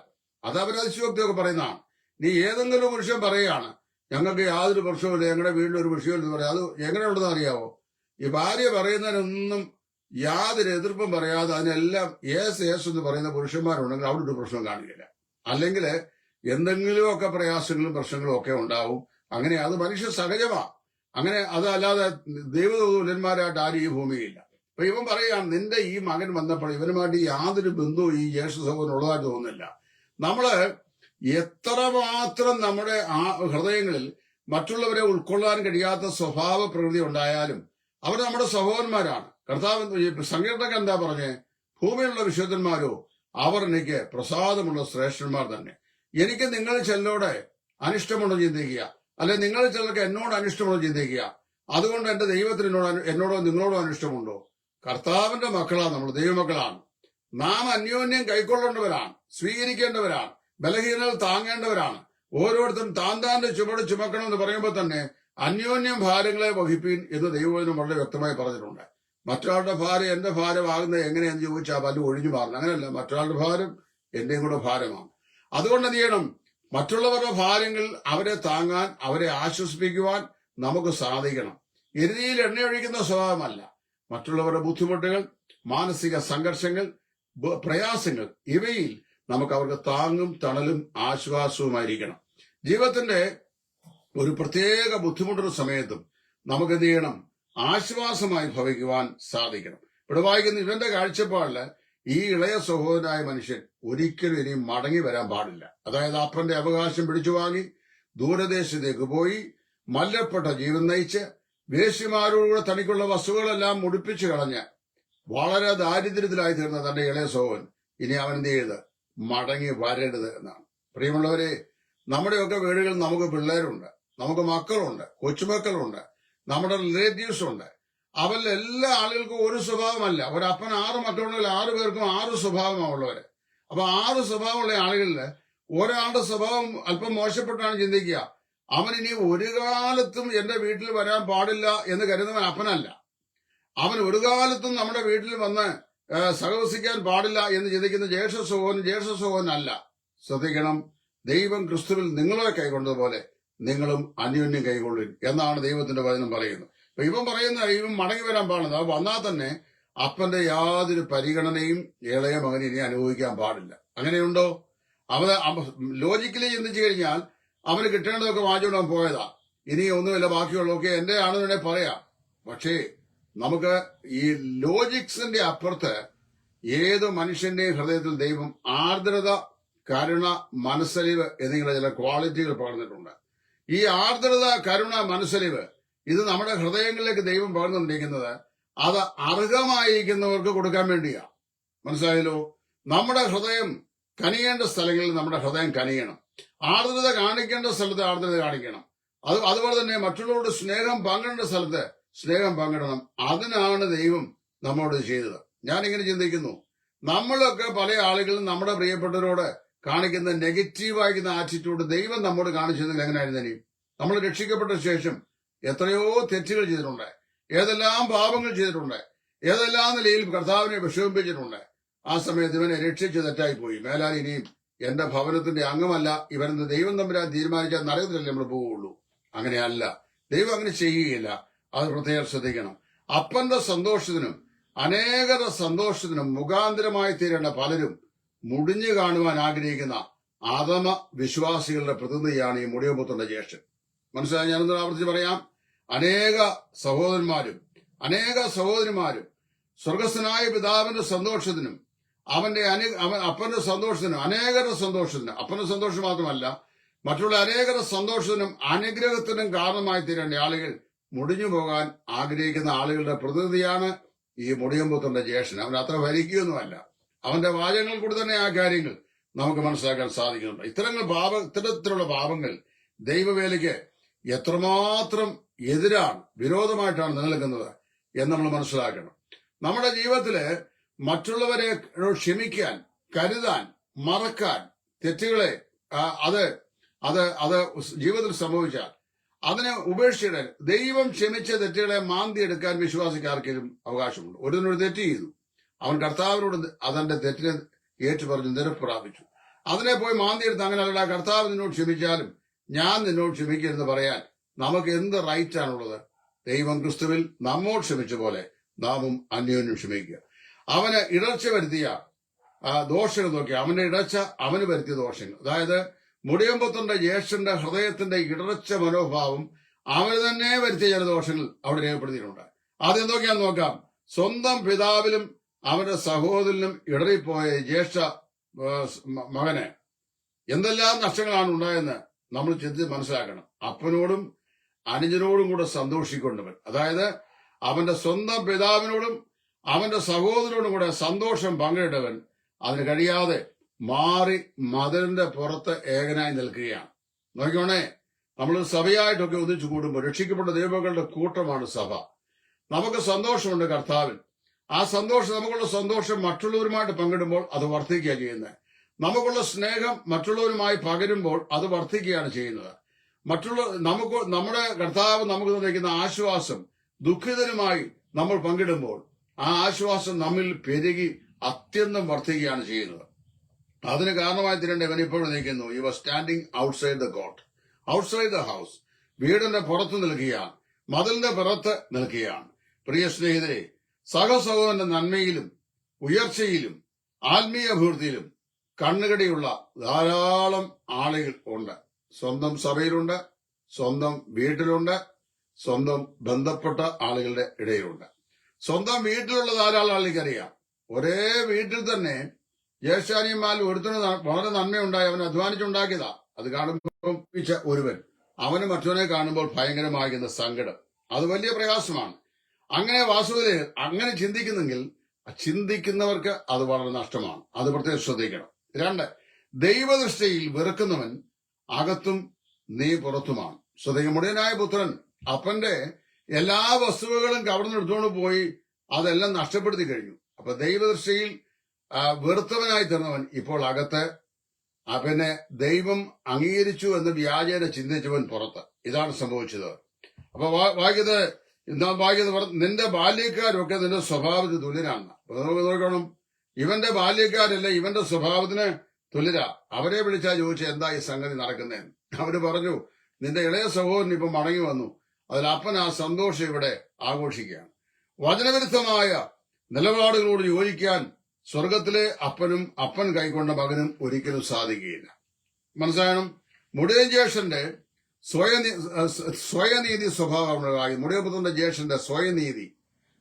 അത് അവരതിശയോക്തിയൊക്കെ പറയുന്നതാണ്. നീ ഏതെങ്കിലും ഒരു വിഷയം പറയുകയാണ്, ഞങ്ങൾക്ക് യാതൊരു പ്രശ്നവുമില്ല, ഞങ്ങളുടെ വീട്ടിൽ ഒരു വിഷയമില്ലെന്ന് പറയാം. അത് എങ്ങനെയുണ്ടെന്ന് അറിയാവോ? ഈ ഭാര്യ പറയുന്നതിനൊന്നും യാതൊരു എതിർപ്പും പറയാതെ അതിനെല്ലാം യേസ് എന്ന് പറയുന്ന പുരുഷന്മാരുണ്ടെങ്കിൽ അവിടെ ഒരു പ്രശ്നം കാണിക്കില്ല. അല്ലെങ്കിൽ എന്തെങ്കിലുമൊക്കെ പ്രയാസങ്ങളും പ്രശ്നങ്ങളും ഒക്കെ ഉണ്ടാവും. അങ്ങനെ അത് മനുഷ്യ സഹജമാ. അങ്ങനെ അതല്ലാതെ ദൈവദൂതന്മാരായിട്ട് ആരും ഈ ഭൂമിയില്ല. അപ്പൊ ഇവൻ പറയുകയാണ്, നിന്റെ ഈ മകൻ വന്നപ്പോൾ ഇവനുമായിട്ട് യാതൊരു ബന്ധവും ഈ ജ്യേഷ്ഠ സഹോദരൻ ഉള്ളതായിട്ട് തോന്നുന്നില്ല. നമ്മള് എത്രമാത്രം നമ്മുടെ ഹൃദയങ്ങളിൽ മറ്റുള്ളവരെ ഉൾക്കൊള്ളാൻ കഴിയാത്ത സ്വഭാവ പ്രകൃതി ഉണ്ടായാലും അവർ നമ്മുടെ സഹോദരന്മാരാണ്. കർത്താവ് സങ്കീർത്തകൻ എന്താ പറഞ്ഞേ? ഭൂമിയിലുള്ള വിശുദ്ധന്മാരോ അവർ എനിക്ക് പ്രസാദമുള്ള ശ്രേഷ്ഠന്മാർ തന്നെ. എനിക്ക് നിങ്ങൾ ചെല്ലോടെ അനിഷ്ടമുണ്ടോ ചിന്തിക്കുക. അല്ലെ നിങ്ങൾ ചിലർക്ക് എന്നോട് അനിഷ്ടമുണ്ടോ ചിന്തിക്കുക. അതുകൊണ്ട് എന്റെ ദൈവത്തിന് എന്നോടോ നിങ്ങളോടോ അനിഷ്ടമുണ്ടോ? കർത്താവിന്റെ മക്കളാണ് നമ്മൾ, ദൈവമക്കളാണ്. നാം അന്യോന്യം കൈക്കൊള്ളേണ്ടവരാണ്, സ്വീകരിക്കേണ്ടവരാണ്, ബലഹീനകൾ താങ്ങേണ്ടവരാണ്. ഓരോരുത്തരും താന്റെ ചുമട് ചുമക്കണം എന്ന് പറയുമ്പോൾ തന്നെ അന്യോന്യം ഭാരങ്ങളെ വഹിപ്പീൻ എന്ന് ദൈവവചനം വളരെ വ്യക്തമായി പറഞ്ഞിട്ടുണ്ട്. മറ്റൊരാളുടെ ഭാരം എന്റെ ഭാരമാകുന്നത് എങ്ങനെയെന്ന് ചോദിച്ചാൽ പലരും ഒഴിഞ്ഞു മാറണം. അങ്ങനെയല്ല, മറ്റൊരാളുടെ ഭാരം എന്റെയും കൂടെ ഭാരമാണ്. അതുകൊണ്ട് എന്ത് ചെയ്യണം? മറ്റുള്ളവരുടെ ഭാരങ്ങൾ അവരെ താങ്ങാൻ, അവരെ ആശ്വസിപ്പിക്കുവാൻ നമുക്ക് സാധിക്കണം. എരുതിയിൽ എണ്ണയൊഴിക്കുന്ന സ്വഭാവമല്ല. മറ്റുള്ളവരുടെ ബുദ്ധിമുട്ടുകൾ, മാനസിക സംഘർഷങ്ങൾ, പ്രയാസങ്ങൾ, ഇവയിൽ നമുക്ക് അവർക്ക് താങ്ങും തണലും ആശ്വാസവുമായിരിക്കണം. ജീവിതത്തിന്റെ ഒരു പ്രത്യേക ബുദ്ധിമുട്ടുള്ള സമയത്തും നമുക്ക് എന്ത് ചെയ്യണം? ആശ്വാസമായി ഭവിക്കുവാൻ സാധിക്കണം. ഇവിടെ വായിക്കുന്ന ഇവന്റെ കാഴ്ചപ്പാടില് ഈ ഇളയ സഹോദരനായ മനുഷ്യൻ ഒരിക്കലും ഇനി മടങ്ങി വരാൻ പാടില്ല. അതായത് അപ്പന്റെ അവകാശം പിടിച്ചു വാങ്ങി ദൂരദേശത്തേക്ക് പോയി മല്ലപ്പെട്ട ജീവൻ നയിച്ച് വേശ്യമാരോടുകൂടെ തനിക്കുള്ള വസ്തുക്കളെല്ലാം മുടിപ്പിച്ചു കളഞ്ഞ് വളരെ ദാരിദ്ര്യത്തിലായി തീർന്ന തന്റെ ഇളയ സഹോദരൻ ഇനി അവൻ എന്ത് ചെയ്ത് മടങ്ങി വരരുത് എന്നാണ്. പ്രിയമുള്ളവരെ, നമ്മുടെയൊക്കെ വീടുകളിൽ നമുക്ക് പിള്ളേരുണ്ട്, നമുക്ക് മക്കളുണ്ട്, കൊച്ചുമക്കളുണ്ട്, നമ്മുടെ റിലേറ്റീവ്സ് ഉണ്ട്. അവരിൽ എല്ലാ ആളുകൾക്കും ഒരു സ്വഭാവമല്ല. ഒരപ്പൻ 6 മക്കളുണ്ടെങ്കിൽ 6 പേർക്കും 6 സ്വഭാവമാണ് ഉള്ളവര്. അപ്പൊ 6 സ്വഭാവമുള്ള ആളുകളില് ഒരാളുടെ സ്വഭാവം അല്പം മോശപ്പെട്ടാണ് ചിന്തിക്കുക. അവൻ ഇനി ഒരു കാലത്തും എന്റെ വീട്ടിൽ വരാൻ പാടില്ല എന്ന് കരുതുന്നവൻ അപ്പനല്ല. അവൻ ഒരു കാലത്തും നമ്മുടെ വീട്ടിൽ വന്ന് സഹവസിക്കാൻ പാടില്ല എന്ന് ചിന്തിക്കുന്ന ജ്യേഷ്ഠ സഹോദരനല്ല. ശ്രദ്ധിക്കണം, ദൈവം ക്രിസ്തുവിൽ നിങ്ങളെ കൈക്കൊണ്ടതുപോലെ നിങ്ങളും അന്യോന്യം കൈകൊള്ളും എന്നാണ് ദൈവത്തിന്റെ വചനം പറയുന്നത്. അപ്പൊ ഇവൻ പറയുന്ന ഇവൻ മടങ്ങി വരാൻ പാടില്ല. അത് വന്നാൽ തന്നെ അപ്പന്റെ യാതൊരു പരിഗണനയും ഇളയ മകന് ഇനി അനുഭവിക്കാൻ പാടില്ല. അങ്ങനെയുണ്ടോ? അവന് ലോജിക്കലി ചിന്തിച്ചു കഴിഞ്ഞാൽ അവന് കിട്ടേണ്ടതൊക്കെ വാങ്ങിച്ചുകൊണ്ടാൻ പോയതാ. ഇനി ഒന്നുമില്ല, ബാക്കിയുള്ളതൊക്കെ എന്റെ ആണെന്ന് വേണേ പറയാം. പക്ഷേ നമുക്ക് ഈ ലോജിക്സിന്റെ അപ്പുറത്ത് ഏത് മനുഷ്യന്റെയും ഹൃദയത്തിൽ ദൈവം ആർദ്രത, കരുണ, മനസ്സലിവ് എന്നിങ്ങനെ ചില ക്വാളിറ്റികൾ പകർന്നിട്ടുണ്ട്. ഈ ആർദ്രത, കരുണ, മനസ്സലിവ് ഇത് നമ്മുടെ ഹൃദയങ്ങളിലേക്ക് ദൈവം പകർന്നുകൊണ്ടിരിക്കുന്നത് അത് അർഹമായിരിക്കുന്നവർക്ക് കൊടുക്കാൻ വേണ്ടിയാ. മനസ്സിലായല്ലോ? നമ്മുടെ ഹൃദയം കനിയേണ്ട സ്ഥലങ്ങളിൽ നമ്മുടെ ഹൃദയം കനിയണം. ആർദ്രത കാണിക്കേണ്ട സ്ഥലത്ത് ആർദ്രത കാണിക്കണം. അതുപോലെ തന്നെ മറ്റുള്ളവരോട് സ്നേഹം പങ്കിടേണ്ട സ്ഥലത്ത് സ്നേഹം പങ്കിടണം. അതിനാണ് ദൈവം നമ്മോട് ചെയ്തത്. ഞാനിങ്ങനെ ചിന്തിക്കുന്നു, നമ്മളൊക്കെ പല ആളുകളും നമ്മുടെ പ്രിയപ്പെട്ടവരോട് കാണിക്കുന്ന നെഗറ്റീവായിരിക്കുന്ന ആറ്റിറ്റ്യൂഡ് ദൈവം നമ്മോട് കാണിച്ചിരുന്നെങ്കിൽ എങ്ങനെയായിരുന്നു? നമ്മൾ രക്ഷിക്കപ്പെട്ട ശേഷം എത്രയോ തെറ്റുകൾ ചെയ്തിട്ടുണ്ട്, ഏതെല്ലാം പാപങ്ങൾ ചെയ്തിട്ടുണ്ട്, ഏതെല്ലാം നിലയിൽ കർത്താവിനെ വിഷമിപ്പിച്ചിട്ടുണ്ട്. ആ സമയത്ത് ഇവനെ രക്ഷിച്ച് തെറ്റായിപ്പോയി. മേലാൽ ഇനിയും എന്റെ ഭവനത്തിന്റെ അംഗമല്ല ഇവരെന്ന് ദൈവം തമ്പുരാൻ തീരുമാനിച്ചാൽ നരകത്തിലല്ലേ നമ്മൾ പോവുള്ളൂ. അങ്ങനെയല്ല, ദൈവം അങ്ങനെ ചെയ്യുകയില്ല. അത് പ്രത്യേകം ശ്രദ്ധിക്കണം. അപ്പന്റെ സന്തോഷത്തിനും അനേകരുടെ സന്തോഷത്തിനും മുഖാന്തരമായി തീരേണ്ട പലരും മുടിഞ്ഞു കാണുവാൻ ആഗ്രഹിക്കുന്ന ആദമ വിശ്വാസികളുടെ പ്രതിനിധിയാണ് ഈ മുടിയമ്പുത്തന്റെ ജ്യേഷ്ഠൻ. മനസ്സിലായി? ഞാനൊന്ന് ആവർത്തിച്ച് പറയാം. അനേക സഹോദരന്മാരും അനേക സഹോദരിമാരും സ്വർഗസ്ഥനായ പിതാവിന്റെ സന്തോഷത്തിനും അപ്പന്റെ സന്തോഷത്തിനും അനേകരുടെ സന്തോഷത്തിനും, അപ്പന്റെ സന്തോഷം മാത്രമല്ല മറ്റുള്ള അനേകരുടെ സന്തോഷത്തിനും അനുഗ്രഹത്തിനും കാരണമായി തീരേണ്ട ആളുകൾ മുടിഞ്ഞു പോകാൻ ആഗ്രഹിക്കുന്ന ആളുകളുടെ പ്രതിനിധിയാണ് ഈ മുടിയമ്പുത്തന്റെ ജ്യേഷ്ഠൻ. അവൻ അത്ര ഭരിക്കുകയൊന്നുമല്ല. അവന്റെ വാചകങ്ങൾ കൂടി തന്നെ ആ കാര്യങ്ങൾ നമുക്ക് മനസ്സിലാക്കാൻ സാധിക്കുന്നുണ്ട്. ഇത്തരത്തിലുള്ള പാപങ്ങൾ ദൈവവേലയ്ക്ക് എത്രമാത്രം എതിരാണ്, വിരോധമായിട്ടാണ് നിലനിൽക്കുന്നത് എന്ന് നമ്മൾ മനസ്സിലാക്കണം. നമ്മുടെ ജീവിതത്തില് മറ്റുള്ളവരെ ക്ഷമിക്കാൻ, കരുതാൻ, മറക്കാൻ, തെറ്റുകളെ അത് ജീവിതത്തിൽ സംഭവിച്ചാൽ അതിനെ ഉപേക്ഷിച്ചിടാൻ, ദൈവം ക്ഷമിച്ച തെറ്റുകളെ മാന്തിയെടുക്കാൻ വിശ്വാസിക്ക് ആർക്കെങ്കിലും അവകാശമുണ്ട്. ഒരുതിനൊരു തെറ്റ് ചെയ്തു, അവൻ കർത്താവിനോട് അതെന്റെ തെറ്റിനെ ഏറ്റുപറഞ്ഞ് നിരപ്പ് പ്രാപിച്ചു. അതിനെ പോയി മാന്തിയെടുത്ത് അങ്ങനെയല്ല, കർത്താവ് നിന്നോട് ക്ഷമിച്ചാലും ഞാൻ നിന്നോട് ക്ഷമിക്കരുതെന്ന് പറയാൻ നമുക്ക് എന്ത് റൈറ്റ് ആണുള്ളത്? ദൈവം ക്രിസ്തുവിൽ നമ്മോട് ക്ഷമിച്ച പോലെ നാമും അന്യോന്യം ക്ഷമിക്കുക. അവന് ഇടർച്ച വരുത്തിയ ദോഷങ്ങൾ നോക്കി, അവന്റെ ഇടർച്ച അവന് വരുത്തിയ ദോഷങ്ങൾ, അതായത് മുടിയമ്പുത്തന്റെ ജ്യേഷ്ഠന്റെ ഹൃദയത്തിന്റെ ഇടർച്ച മനോഭാവം അവന് തന്നെ വരുത്തിയ ചില ദോഷങ്ങൾ അവിടെ രേഖപ്പെടുത്തിയിട്ടുണ്ട്. അതെന്തൊക്കെയാന്ന് നോക്കാം. സ്വന്തം പിതാവിലും അവന്റെ സഹോദരനും ഇടറിപ്പോയ ജ്യേഷ്ഠ മകന് എന്തെല്ലാം നഷ്ടങ്ങളാണ് ഉണ്ടായെന്ന് നമ്മൾ ചിന്തിച്ച് മനസ്സിലാക്കണം. അപ്പനോടും അനുജനോടും കൂടെ സന്തോഷിക്കൊണ്ടവൻ, അതായത് അവന്റെ സ്വന്തം പിതാവിനോടും അവന്റെ സഹോദരനോടും കൂടെ സന്തോഷം പങ്കിട്ടവൻ അതിന് കഴിയാതെ മാറി മതിലിന്റെ പുറത്ത് ഏകനായി നിൽക്കുകയാണ്. നോക്കിക്കോണേ, നമ്മൾ സഭയായിട്ടൊക്കെ ഒന്നിച്ചു കൂടുമ്പോൾ രക്ഷിക്കപ്പെട്ട ദൈവങ്ങളുടെ കൂട്ടമാണ് സഭ. നമുക്ക് സന്തോഷമുണ്ട് കർത്താവിൽ. ആ സന്തോഷം, നമുക്കുള്ള സന്തോഷം മറ്റുള്ളവരുമായിട്ട് പങ്കിടുമ്പോൾ അത് വർദ്ധിക്കുക ചെയ്യുന്നത്. നമുക്കുള്ള സ്നേഹം മറ്റുള്ളവരുമായി പകരുമ്പോൾ അത് വർദ്ധിക്കുകയാണ് ചെയ്യുന്നത്. നമ്മുടെ കർത്താവ് നമുക്ക് തന്നിരിക്കുന്ന ആശ്വാസം ദുഃഖിതരുമായി നമ്മൾ പങ്കിടുമ്പോൾ ആ ആശ്വാസം നമ്മിൽ പെരുകി അത്യന്തം വർദ്ധിക്കുകയാണ് ചെയ്യുന്നത്. അതിന് കാരണമായി തീരേണ്ട ഇവൻ ഇപ്പോഴും നിൽക്കുന്നു. You are standing outside the court, outside the house. വീടിന്റെ പുറത്ത് നിൽക്കുകയാണ്, മതിലിന്റെ പുറത്ത് നിൽക്കുകയാണ്. പ്രിയ സ്നേഹിതരെ, സഹസഹോദരന്റെ നന്മയിലും ഉയർച്ചയിലും ആത്മീയ അഭിവൃദ്ധിയിലും കണ്ണുകടിയുള്ള ധാരാളം ആളുകൾ ഉണ്ട്. സ്വന്തം സഭയിലുണ്ട്, സ്വന്തം വീട്ടിലുണ്ട്, സ്വന്തം ബന്ധപ്പെട്ട ആളുകളുടെ ഇടയിലുണ്ട്. സ്വന്തം വീട്ടിലുള്ള ധാരാളം ആളുകൾക്കറിയാം. ഒരേ വീട്ടിൽ തന്നെ ജ്യേഷ്ഠാനിയന്മാരിൽ ഒരുത്തിന് വളരെ നന്മയുണ്ടായി, അവൻ അധ്വാനിച്ചുണ്ടാക്കിയതാ. അത് കാണുമ്പോൾ ഒരുവൻ അവന് മറ്റവനെ കാണുമ്പോൾ ഭയങ്കരമാകുന്ന സങ്കടം, അത് വലിയ പ്രയാസമാണ്. അങ്ങനെ വാസ്തവത്തിൽ അങ്ങനെ ചിന്തിക്കുന്നവർക്ക് അത് വളരെ നഷ്ടമാണ്. അത് പ്രത്യേകം ശ്രദ്ധിക്കണം. 2, ദൈവദൃഷ്ടിയിൽ വെറുക്കുന്നവൻ അകത്തും നീ പുറത്തുമാണ്. മുടിയനായ പുത്രൻ അപ്പന്റെ എല്ലാ വസ്തുവകളും കവർന്ന് എടുത്തുകൊണ്ട് പോയി അതെല്ലാം നഷ്ടപ്പെടുത്തി കഴിഞ്ഞു. അപ്പൊ ദൈവദൃഷ്ടിയിൽ വെറുത്തവനായി തീർന്നവൻ ഇപ്പോൾ അകത്ത്, അവനെ ദൈവം അംഗീകരിച്ചു എന്ന് വ്യാജേന ചിന്തിച്ചവൻ പുറത്ത്. ഇതാണ് സംഭവിച്ചത്. അപ്പൊ വായിക്കുന്നത് നിന്റെ ബാല്യക്കാരൊക്കെ നിന്റെ സ്വഭാവത്തിന് തുല്യനാണ്. അപ്പൊ നമുക്ക് നോക്കണം, ഇവന്റെ ബാല്യക്കാരല്ല ഇവന്റെ സ്വഭാവത്തിന് തുല്യരാ. അവരെ വിളിച്ചാൽ ചോദിച്ചാൽ എന്താ ഈ സംഗതി നടക്കുന്നതെന്ന്. അവര് പറഞ്ഞു, നിന്റെ ഇളയ സഹോദരൻ ഇപ്പൊ മടങ്ങി വന്നു, അതിൽ അപ്പൻ ആ സന്തോഷം ഇവിടെ ആഘോഷിക്കുകയാണ്. വചനവിരുദ്ധമായ നിലപാടുകളോട് യോജിക്കാൻ സ്വർഗത്തിലെ അപ്പൻ കൈക്കൊണ്ട മകനും ഒരിക്കലും സാധിക്കുകയില്ല. മനസ്സിലാകണം. മുടിയൻ ജ്യേഷ്ഠന്റെ സ്വയനീതി സ്വഭാവമുള്ളതായി മുടിയപുത്രന്റെ ജ്യേഷ്ഠന്റെ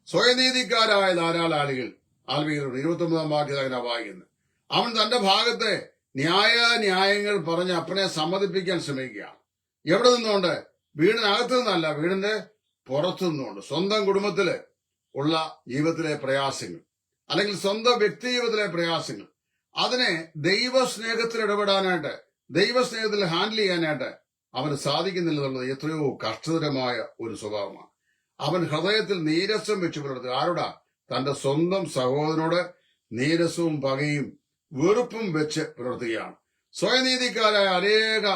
സ്വയനീതിക്കാരായ ധാരാളം ആളുകൾ ആത്മീയരുണ്ട്. 29 വാക്യത്തിൽ അങ്ങനെ വായിക്കുന്നത്. അവൻ തന്റെ ഭാഗത്തെ ന്യായങ്ങൾ പറഞ്ഞ് അപ്പനെ സമ്മതിപ്പിക്കാൻ ശ്രമിക്കുകയാണ്. എവിടെ നിന്നുകൊണ്ട്? വീടിനകത്തു നിന്നല്ല, വീടിന്റെ പുറത്തു നിന്നുകൊണ്ട്. സ്വന്തം കുടുംബത്തില് ഉള്ള ജീവിതത്തിലെ പ്രയാസങ്ങൾ, അല്ലെങ്കിൽ സ്വന്തം വ്യക്തി ജീവിതത്തിലെ പ്രയാസങ്ങൾ, അതിനെ ദൈവസ്നേഹത്തിൽ ഇടപെടാനായിട്ട്, ദൈവസ്നേഹത്തിൽ ഹാൻഡിൽ ചെയ്യാനായിട്ട് അവന് സാധിക്കുന്നില്ല എന്നുള്ളത് എത്രയോ കഷ്ടതരമായ ഒരു സ്വഭാവമാണ്. അവൻ ഹൃദയത്തിൽ നീരസം വെച്ച് പുലർത്തുക. ആരോടാ? തന്റെ സ്വന്തം സഹോദരനോട് നീരസവും പകയും വെറുപ്പും വെച്ച് പുലർത്തുകയാണ്. സ്വയനീതിക്കാരായ അനേക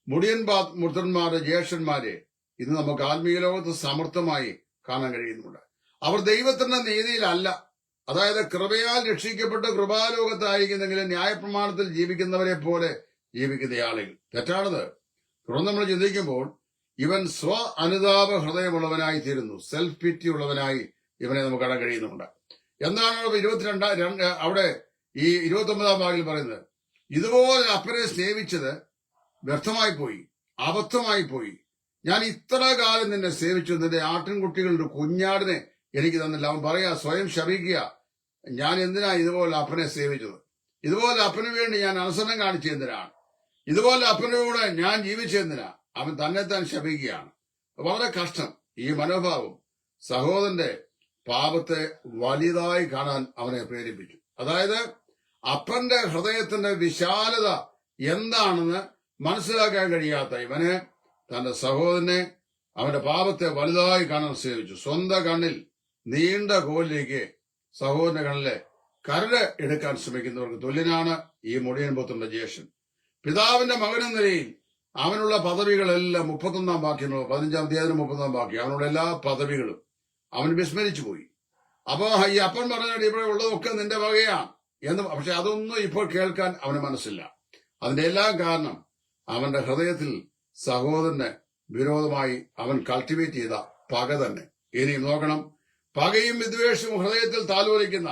മുടിയന്മാരുടെ ജ്യേഷ്ഠന്മാരെ ഇന്ന് നമുക്ക് ആത്മീയ ലോകത്ത് സമർത്ഥമായി കാണാൻ കഴിയുന്നുണ്ട്. അവർ ദൈവത്തിന്റെ നീതിയിലല്ല, അതായത് കൃപയാൽ രക്ഷിക്കപ്പെട്ട് കൃപാലോകത്തായിരിക്കുന്നെങ്കിലും ന്യായപ്രമാണത്തിൽ ജീവിക്കുന്നവരെ പോലെ ജീവിക്കുന്ന ആളുകൾ. തെറ്റാണത്. തുടർന്ന് നമ്മൾ ചിന്തിക്കുമ്പോൾ ഇവൻ അനുതാപ ഹൃദയമുള്ളവനായി തീരുന്നു. സെൽഫ് പിറ്റി ഉള്ളവനായി ഇവനെ നമുക്ക് കാണാൻ കഴിയുന്നുണ്ട്. എന്താണ് 22 അവിടെ ഈ 29 ഭാഗത്തിൽ പറയുന്നത്? ഇതുപോലെ അപ്പനെ സ്നേഹിച്ചത് വ്യർത്ഥമായി പോയി, അബദ്ധമായി പോയി. ഞാൻ ഇത്ര കാലം നിന്നെ സേവിച്ചു, നിന്റെ ആട്ടിൻകുട്ടികളുടെ കുഞ്ഞാടിനെ എനിക്ക് തന്നില്ല. അവൻ പറയാ, സ്വയം ശപിക്കുക, ഞാൻ എന്തിനാ ഇതുപോലെ അപ്പനെ സേവിച്ചത്? ഇതുപോലെ അപ്പന് വേണ്ടി ഞാൻ അനുസരണം കാണിച്ചെന്തിനാണ്? ഇതുപോലെ അപ്പനോട് ഞാൻ ജീവിച്ചെന്തിനാ? അവൻ തന്നെത്താൻ ശപിക്കുകയാണ്. വളരെ കഷ്ടം. ഈ മനോഭാവം സഹോദരന്റെ പാപത്തെ വലിയതായി കാണാൻ അവനെ പ്രേരിപ്പിച്ചു. അതായത് അപ്പന്റെ ഹൃദയത്തിന്റെ വിശാലത എന്താണെന്ന് മനസ്സിലാക്കാൻ കഴിയാത്ത ഇവന് തന്റെ സഹോദരനെ, അവന്റെ പാപത്തെ വലുതായി കാണാൻ ശ്രമിച്ചു. സ്വന്തം കണ്ണിൽ നീണ്ട കോലിലേക്ക് സഹോദരന്റെ കണ്ണിലെ കരട് എടുക്കാൻ ശ്രമിക്കുന്നവർക്ക് തുല്യനാണ് ഈ മുടിയൻ പുത്രന്റെ ജ്യേഷ്ഠൻ. പിതാവിന്റെ മകനെന്ന നിലയിൽ അവനുള്ള പദവികളെല്ലാം 31 വാക്യങ്ങൾ, 15-ാം അധ്യായത്തിന് 30-ാം വാക്യം, അവനുള്ള എല്ലാ പദവികളും അവൻ വിസ്മരിച്ചു പോയി. അപ്പോ ഈ അപ്പൻ പറഞ്ഞാൽ ഇവിടെ ഉള്ളതൊക്കെ നിന്റെ വകയാണ് എന്ന്. പക്ഷെ അതൊന്നും ഇപ്പോൾ കേൾക്കാൻ അവന് മനസ്സില്ല. അതിന്റെ എല്ലാം കാരണം അവന്റെ ഹൃദയത്തിൽ സഹോദരന് വിരോധമായി അവൻ കൾട്ടിവേറ്റ് ചെയ്ത പക തന്നെ. ഇനി നോക്കണം, പകയും വിദ്വേഷവും ഹൃദയത്തിൽ താലോലിക്കുന്ന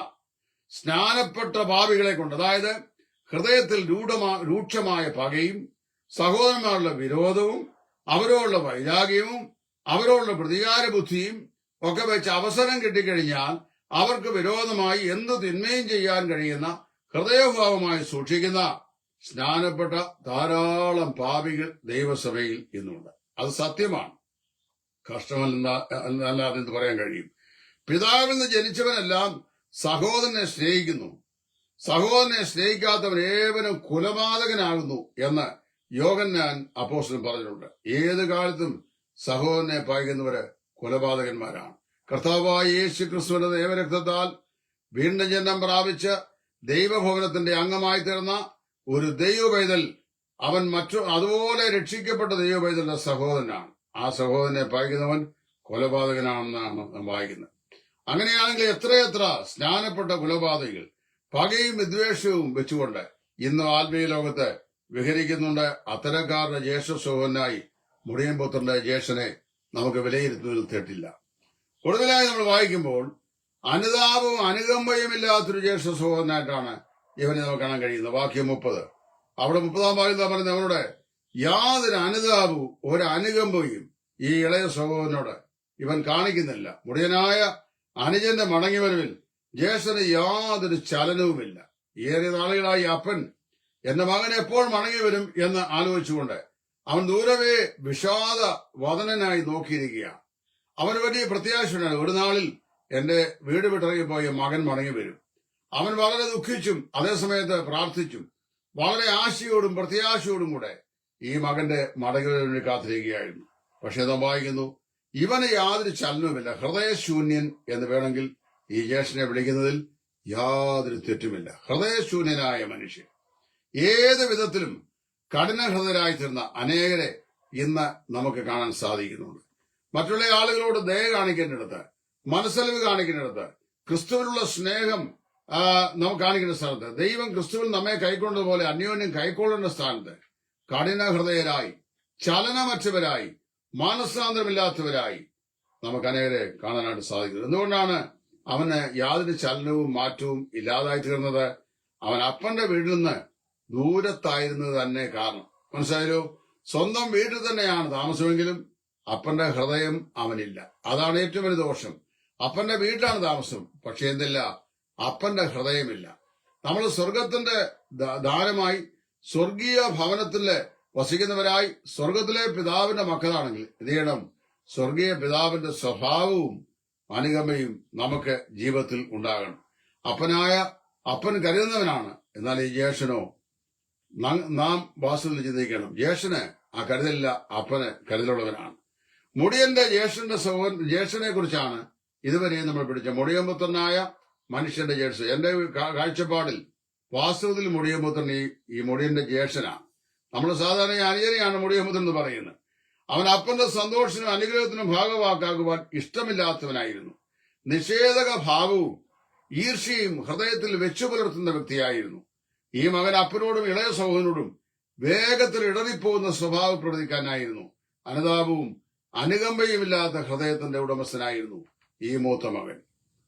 സ്നാനപ്പെട്ട പാപികളെ കൊണ്ട്, അതായത് ഹൃദയത്തിൽ രൂക്ഷമായ പകയും സഹോദരന്മാരുടെ വിരോധവും അവരോടുള്ള വൈരാഗ്യവും അവരോടുള്ള പ്രതികാര ബുദ്ധിയും ഒക്കെ വെച്ച് അവസരം കിട്ടിക്കഴിഞ്ഞാൽ അവർക്ക് വിരോധമായി എന്ത് തിന്മയും ചെയ്യാൻ കഴിയുന്ന ഹൃദയഭാവമായി സൂക്ഷിക്കുന്ന സ്നാനപ്പെട്ട ധാരാളം ദൈവസഭയിൽ ഇന്നുണ്ട്. അത് സത്യമാണ്. കഷ്ടമല്ലാതെ എന്ത് പറയാൻ കഴിയും? പിതാവിൽ നിന്ന് ജനിച്ചവനെല്ലാം സഹോദരനെ സ്നേഹിക്കുന്നു, സഹോദരനെ സ്നേഹിക്കാത്തവൻ ഏവനും കുലപാതകനാകുന്നു എന്ന് യോഹന്നാൻ അപ്പോസ്തലൻ പറഞ്ഞിട്ടുണ്ട്. ഏത് കാലത്തും സഹോദരനെ പകയ്ക്കുന്നവര് കൊലപാതകന്മാരാണ്. കർത്താവായ യേശു ക്രിസ്തുവിന്റെ ദൈവരക്തത്താൽ വീണ്ടും ജന്മം പ്രാപിച്ച് ദൈവഭവനത്തിന്റെ അംഗമായി തീർന്ന ഒരു ദൈവപൈതൽ, അവൻ അതുപോലെ രക്ഷിക്കപ്പെട്ട ദൈവപൈതലിന്റെ സഹോദരനാണ്. ആ സഹോദരനെ പകയ്ക്കുന്നവൻ കൊലപാതകനാണെന്നാണ് നാം വായിക്കുന്നത്. അങ്ങനെയാണെങ്കിൽ എത്രയെത്ര സ്നാനപ്പെട്ട കൊലപാതകികൾ പകയും വിദ്വേഷവും വെച്ചുകൊണ്ട് ഇന്ന് ആത്മീയ ലോകത്ത് വിഹരിക്കുന്നുണ്ട്. അത്തരക്കാരുടെ ജ്യേഷ്ഠ സഹോദരനായി മുടിയൻപുത്രന്റെ ജ്യേഷ്ഠനെ നമുക്ക് വിലയിരുത്തുന്നതിൽ തെറ്റില്ല. കൂടുതലായി നമ്മൾ വായിക്കുമ്പോൾ അനുതാപവും അനുകമ്പയും ഇല്ലാത്തൊരു ജ്യേഷ്ഠ സഹോദരനായിട്ടാണ് ഇവനെ നമുക്ക് കാണാൻ കഴിയുന്നത്. വാക്യം 30. അവിടെ 30-ാം വാക്യം പറയുന്നത്, അവനോട് യാതൊരു അനുതാപവും ഒരു അനുകമ്പയും ഈ ഇളയ സഹോദരനോട് ഇവൻ കാണിക്കുന്നില്ല. മുടിയനായ അനുജന്റെ മടങ്ങിവരവിൽ ജ്യേഷ്ഠന് യാതൊരു ചലനവുമില്ല. ഏറെ നാളുകളായി അപ്പൻ എന്റെ മകൻ എപ്പോൾ മടങ്ങി വരും എന്ന് ആലോചിച്ചുകൊണ്ട് അവൻ ദൂരവേ വിഷാദ വദനനായി നോക്കിയിരിക്കുകയാണ്. അവന് വലിയ പ്രത്യാശയുണ്ടാണ്, ഒരു നാളിൽ എന്റെ വീട് വിട്ടിറങ്ങിപ്പോയ മകൻ മടങ്ങി വരും. അവൻ വളരെ ദുഃഖിച്ചും അതേസമയത്ത് പ്രാർത്ഥിച്ചും വളരെ ആശയോടും പ്രത്യാശയോടും കൂടെ ഈ മകന്റെ മടങ്ങിവരവിന് കാത്തിരിക്കുകയായിരുന്നു. പക്ഷെ നാം വായിക്കുന്നു, ഇവന് യാതൊരു ചലനവുമില്ല. ഹൃദയശൂന്യൻ എന്ന് വേണമെങ്കിൽ ഈ ജ്യേഷ്ഠനെ വിളിക്കുന്നതിൽ യാതൊരു തെറ്റുമില്ല. ഹൃദയശൂന്യനായ മനുഷ്യൻ. ഏത് വിധത്തിലും കഠിനഹൃദയരായി തീർന്ന അനേകരെ ഇന്ന് നമുക്ക് കാണാൻ സാധിക്കുന്നുണ്ട്. മറ്റുള്ള ആളുകളോട് ദയ കാണിക്കേണ്ടിടത്ത്, മനസ്സലിവ് കാണിക്കേണ്ടിടത്ത്, ക്രിസ്തുവിനുള്ള സ്നേഹം നമുക്ക് കാണിക്കേണ്ട സ്ഥാനത്ത്, ദൈവം ക്രിസ്തുവിൽ നമ്മെ കൈക്കൊണ്ടതുപോലെ അന്യോന്യം കൈക്കൊള്ളേണ്ട സ്ഥാനത്ത് കഠിനഹൃദയരായി, ചലനമറ്റവരായി, മാനസാന്തരമില്ലാത്തവരായി നമുക്ക് അനേകരെ കാണാനായിട്ട് സാധിക്കുന്നത്. എന്തുകൊണ്ടാണ് അവന് യാതൊരു ചലനവും മാറ്റവും ഇല്ലാതായി തീർന്നത്? അവൻ അപ്പന്റെ വീട്ടിൽ നിന്ന് ദൂരത്തായിരുന്നത് തന്നെ കാരണം. മനസ്സിലായല്ലോ? സ്വന്തം വീട്ടിൽ തന്നെയാണ് താമസമെങ്കിലും അപ്പന്റെ ഹൃദയം അവനില്ല. അതാണ് ഏറ്റവും വലിയ ദോഷം. അപ്പന്റെ വീട്ടിലാണ് താമസം, പക്ഷെ എന്തില്ല, അപ്പന്റെ ഹൃദയമില്ല. നമ്മൾ സ്വർഗത്തിന്റെ ദാനമായി സ്വർഗീയ ഭവനത്തില് വസിക്കുന്നവരായി സ്വർഗത്തിലെ പിതാവിന്റെ മക്കളാണെങ്കിൽ എന്ത് ചെയ്യണം? സ്വർഗീയ പിതാവിന്റെ സ്വഭാവവും അനുകമ്പയും നമുക്ക് ജീവിതത്തിൽ ഉണ്ടാകണം. അപ്പൻ കരുതുന്നവനാണ്. എന്നാൽ ഈ ജ്യേഷ്ഠനോ, നാം വാസ്തവത്തിൽ ചിന്തിക്കണം, ജ്യേഷ്ഠന് ആ കരുതലില്ല, അപ്പന് കരുതലുള്ളവനാണ്. മുടിയന്റെ ജ്യേഷ്ഠനെ കുറിച്ചാണ് ഇതുവരെ നമ്മൾ പിടിച്ച മുടിയമ്പുത്രനായ മനുഷ്യന്റെ ജ്യേഷ്ഠൻ. എന്റെ കാഴ്ചപ്പാടിൽ വാസ്തവത്തിൽ മുടിയമ്പുത്രൻ ഈ മുടിയന്റെ ജ്യേഷ്ഠനാണ്. നമ്മൾ സാധാരണ അനുജനെയാണ് മുടിയമ്പുത്രൻ എന്ന് പറയുന്നത്. അവൻ അപ്പന്റെ സന്തോഷത്തിനും അനുഗ്രഹത്തിനും ഭാഗവാക്കാകുവാൻ ഇഷ്ടമില്ലാത്തവനായിരുന്നു. നിഷേധക ഭാവവും ഈർഷ്യയും ഹൃദയത്തിൽ വെച്ചു പുലർത്തുന്ന വ്യക്തിയായിരുന്നു. ഈ മകൻ അപ്പനോടും ഇളയ സഹോദരനോടും വേഗത്തിൽ ഇടറിപ്പോകുന്ന സ്വഭാവ പ്രവർത്തിക്കാനായിരുന്നു. അനുതാപവും അനുകമ്പയുമില്ലാത്ത ഹൃദയത്തിന്റെ ഉടമസ്ഥനായിരുന്നു ഈ മൂത്ത മകൻ.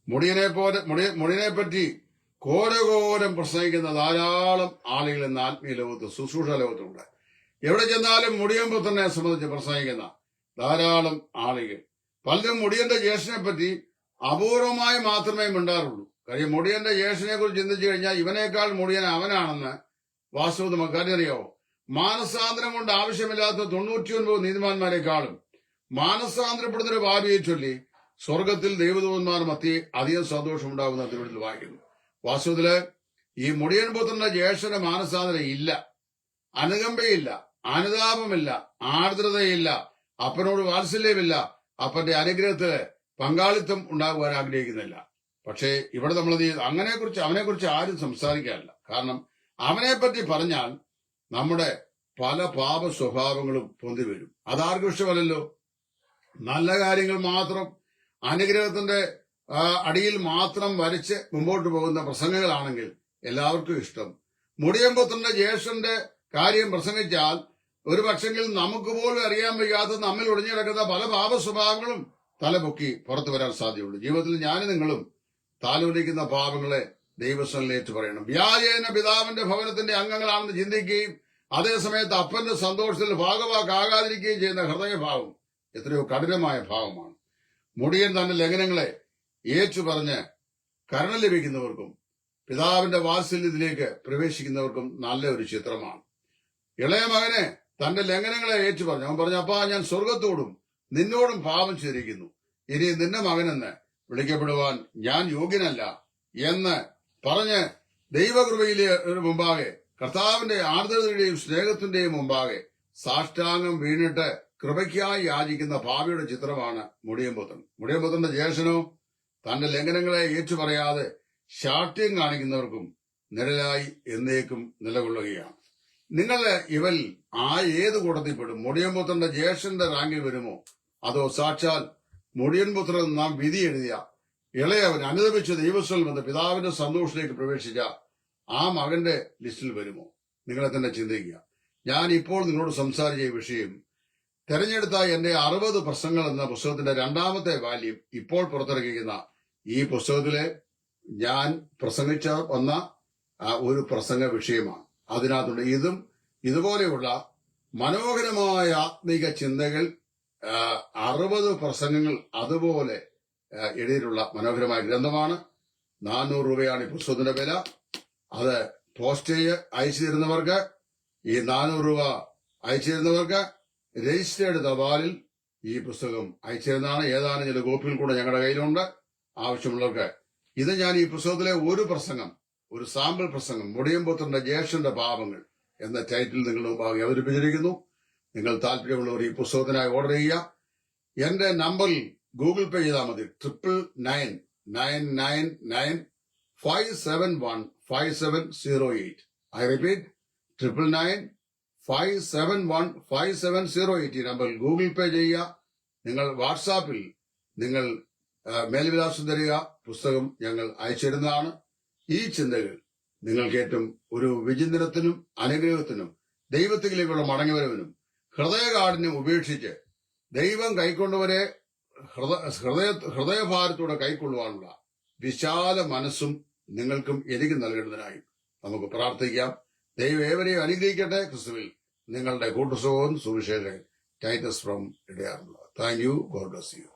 മുടിയനെ പറ്റി ഘോരഘോരം പ്രസംഗിക്കുന്ന ധാരാളം ആളുകൾ ഇന്ന് ആത്മീയ ലോകത്ത്, ശുശ്രൂഷ ലോകത്തുണ്ട്. എവിടെ ചെന്നാലും മുടിയൻപുത്രനെ സംബന്ധിച്ച് പ്രസംഗിക്കുന്ന ധാരാളം ആളുകൾ. പലരും മുടിയന്റെ ജ്യേഷ്ഠനെ പറ്റി അപൂർവമായി മാത്രമേ മിണ്ടാറുള്ളൂ. കാര്യം മുടിയന്റെ ജ്യേഷ്ഠനെ കുറിച്ച് ചിന്തിച്ചു കഴിഞ്ഞാൽ ഇവനേക്കാൾ മുടിയൻ അവനാണെന്ന് വാസ്തവത്തിൽ നമുക്കറിയാവോ? മാനസാന്തരം കൊണ്ട് ആവശ്യമില്ലാത്ത 99 നീതിമാന്മാരെക്കാളും മാനസാന്തരപ്പെടുന്നൊരു ഭാവിയെ ചൊല്ലി സ്വർഗത്തിൽ ദൈവദൂതന്മാർ മധ്യേ അധികം സന്തോഷം ഉണ്ടാകുന്ന തിരുവനന്തപുരത്തിൽ വായിക്കുന്നു. വാസ്തവത്തില് ഈ മുടിയൻ പുത്രന്റെ ജ്യേഷ്ഠന്റെ മാനസാന്തരം ഇല്ല, അനുകമ്പയില്ല, അനുതാപമില്ല, ആർദ്രതയില്ല, അപ്പനോട് വാത്സല്യമില്ല, അപ്പന്റെ അനുഗ്രഹത്തില് പങ്കാളിത്തം ഉണ്ടാകുവാൻ ആഗ്രഹിക്കുന്നില്ല. പക്ഷേ ഇവിടെ നമ്മൾ അവനെക്കുറിച്ച് ആരും സംസാരിക്കാറില്ല. കാരണം അവനെപ്പറ്റി പറഞ്ഞാൽ നമ്മുടെ പല പാപ സ്വഭാവങ്ങളും പൊന്തി വരും. അതാർക്കും ഇഷ്ടമല്ലല്ലോ. നല്ല കാര്യങ്ങൾ മാത്രം അനുഗ്രഹത്തിന്റെ അടിയിൽ മാത്രം വരച്ച് മുമ്പോട്ട് പോകുന്ന പ്രസംഗങ്ങളാണെങ്കിൽ എല്ലാവർക്കും ഇഷ്ടം. മുടിയൻപുത്രന്റെ ജ്യേഷ്ഠന്റെ കാര്യം പ്രസംഗിച്ചാൽ ഒരു പക്ഷെങ്കിൽ നമുക്ക് പോലും അറിയാൻ വയ്യാത്ത നമ്മിൽ ഒളിഞ്ഞു കിടക്കുന്ന പല പാപ സ്വഭാവങ്ങളും തലപൊക്കി പുറത്തു വരാൻ സാധ്യതയുള്ളൂ. ജീവിതത്തിൽ ഞാനും നിങ്ങളും താലോലിക്കുന്ന പാപങ്ങളെ ദൈവസ്ഥനിലേറ്റ് പറയണം. വ്യാജേന പിതാവിന്റെ ഭവനത്തിന്റെ അംഗങ്ങളാണെന്ന് ചിന്തിക്കുകയും അതേസമയത്ത് അപ്പന്റെ സന്തോഷത്തിൽ ഭാഗവാക്കാകാതിരിക്കുകയും ചെയ്യുന്ന ഹൃദയഭാവം എത്രയോ കഠിനമായ ഭാവമാണ്. മുടിയൻ തന്റെ ലംഘനങ്ങളെ ഏറ്റു പറഞ്ഞ് കരുണ ലഭിക്കുന്നവർക്കും പിതാവിന്റെ വാത്സല്യത്തിലേക്ക് പ്രവേശിക്കുന്നവർക്കും നല്ല ഒരു ചിത്രമാണ്. ഇളയ മകനെ തന്റെ ലംഘനങ്ങളെ ഏറ്റു പറഞ്ഞു. അവൻ പറഞ്ഞു, അപ്പാ, ഞാൻ സ്വർഗത്തോടും നിന്നോടും പാപം ചെയ്തിരിക്കുന്നു. ഇനി നിന്റെ മകനെന്ന് വിളിക്കപ്പെടുവാൻ ഞാൻ യോഗ്യനല്ല എന്ന് പറഞ്ഞ് ദൈവകൃപയിലെ മുമ്പാകെ കർത്താവിന്റെ ആർദ്രതയുടെയും സ്നേഹത്തിന്റെയും മുമ്പാകെ സാഷ്ടാംഗം വീണിട്ട് കൃപയ്ക്കായി യാചിക്കുന്ന ഭാവിയുടെ ചിത്രമാണ് മുടിയമ്പുത്രൻ. മുടിയമ്പുത്രന്റെ ജ്യേഷ്ഠനോ തന്റെ ലംഘനങ്ങളെ ഏറ്റുപറയാതെ ശാഠ്യം കാണിക്കുന്നവർക്കും നിഴലായി എന്നേക്കും നിലകൊള്ളുകയാണ്. നിങ്ങൾ ഇവൽ ഏത് കൂട്ടത്തിൽപ്പെടും? മുടിയൻപുത്രന്റെ ജ്യേഷ്ഠന്റെ റാങ്കിൽ വരുമോ? അതോ സാക്ഷാൽ മുടിയൻപുത്രൻ നാം വിധി എഴുതിയ ഇളയവൻ അനുദപിച്ച ദൈവസ്ഥൽ വന്ന് പിതാവിന്റെ സന്തോഷത്തിലേക്ക് പ്രവേശിച്ച ആ മകന്റെ ലിസ്റ്റിൽ വരുമോ? നിങ്ങളെ തന്നെ ചിന്തിക്കുക. ഞാൻ ഇപ്പോൾ നിങ്ങളോട് സംസാരിച്ച ഈ വിഷയം തെരഞ്ഞെടുത്ത എന്റെ 60 പ്രസംഗങ്ങൾ എന്ന പുസ്തകത്തിന്റെ 2ാമത്തെ വാല്യം ഇപ്പോൾ പുറത്തിറക്കിയിരിക്കുന്ന ഈ പുസ്തകത്തിലെ ഞാൻ പ്രസംഗിച്ച വന്ന ഒരു പ്രസംഗ വിഷയമാണ്. അതിനകത്തുണ്ട് ഇതും ഇതുപോലെയുള്ള മനോഹരമായ ആത്മീക ചിന്തകൾ 60 പ്രസംഗങ്ങൾ അതുപോലെ എഴുതിയിട്ടുള്ള മനോഹരമായ ഗ്രന്ഥമാണ്. 400 രൂപയാണ് ഈ പുസ്തകത്തിന്റെ വില. അത് പോസ്റ്റ് അയച്ചു തരുന്നവർക്ക്, ഈ 400 രൂപ അയച്ചു തരുന്നവർക്ക് രജിസ്റ്റേർഡ് തപാലിൽ ഈ പുസ്തകം അയച്ചു തരുന്നതാണ്. ഏതാനും ചില കോപ്പികൾ കൂടെ ഞങ്ങളുടെ കയ്യിലുണ്ട്. ആവശ്യമുള്ളവർക്ക് ഇത് ഞാൻ ഈ പുസ്തകത്തിലെ ഒരു പ്രസംഗം, ഒരു സാമ്പിൾ പ്രസംഗം, മുടിയൻപുത്രന്റെ ജ്യേഷ്ഠന്റെ പാപങ്ങൾ എന്ന ടൈറ്റിൽ നിങ്ങളുടെ മുമ്പാകെ അവതരിപ്പിച്ചിരിക്കുന്നു. നിങ്ങൾ താല്പര്യമുള്ളവർ ഈ പുസ്തകത്തിനായി ഓർഡർ ചെയ്യുക. എന്റെ നമ്പറിൽ ഗൂഗിൾ പേ ചെയ്താൽ മതി. 999995715708. I repeat, 9999571570. ഈ നമ്പറിൽ ഗൂഗിൾ പേ ചെയ്യുക. നിങ്ങൾ വാട്സാപ്പിൽ നിങ്ങൾ മേൽവിലാസം തരിക. പുസ്തകം ഞങ്ങൾ അയച്ചിടുന്നതാണ്. ഈ ചിന്തകൾ നിങ്ങൾക്കേറ്റവും ഒരു വിചിന്തനത്തിനും അനുഗ്രഹത്തിനും ദൈവത്തിലേക്കുള്ള മടങ്ങിവരവിനും ഹൃദയകാഠിന്യം ഉപേക്ഷിച്ച് ദൈവം കൈക്കൊണ്ടവരെ ഹൃദയഭാരത്തോടെ കൈക്കൊള്ളുവാനുള്ള വിശാല മനസ്സും നിങ്ങൾക്കും എനിക്കും നൽകേണ്ടതിനായി നമുക്ക് പ്രാർത്ഥിക്കാം. ദൈവം ഏവരെയും അനുഗ്രഹിക്കട്ടെ. ക്രിസ്തുവിൽ നിങ്ങളുടെ കൂട്ടുസഹോദരൻ സുവിശേഷകൻ ടൈറ്റസ് ഫ്രം ഇടയാറുള്ള. Thank you. God bless U.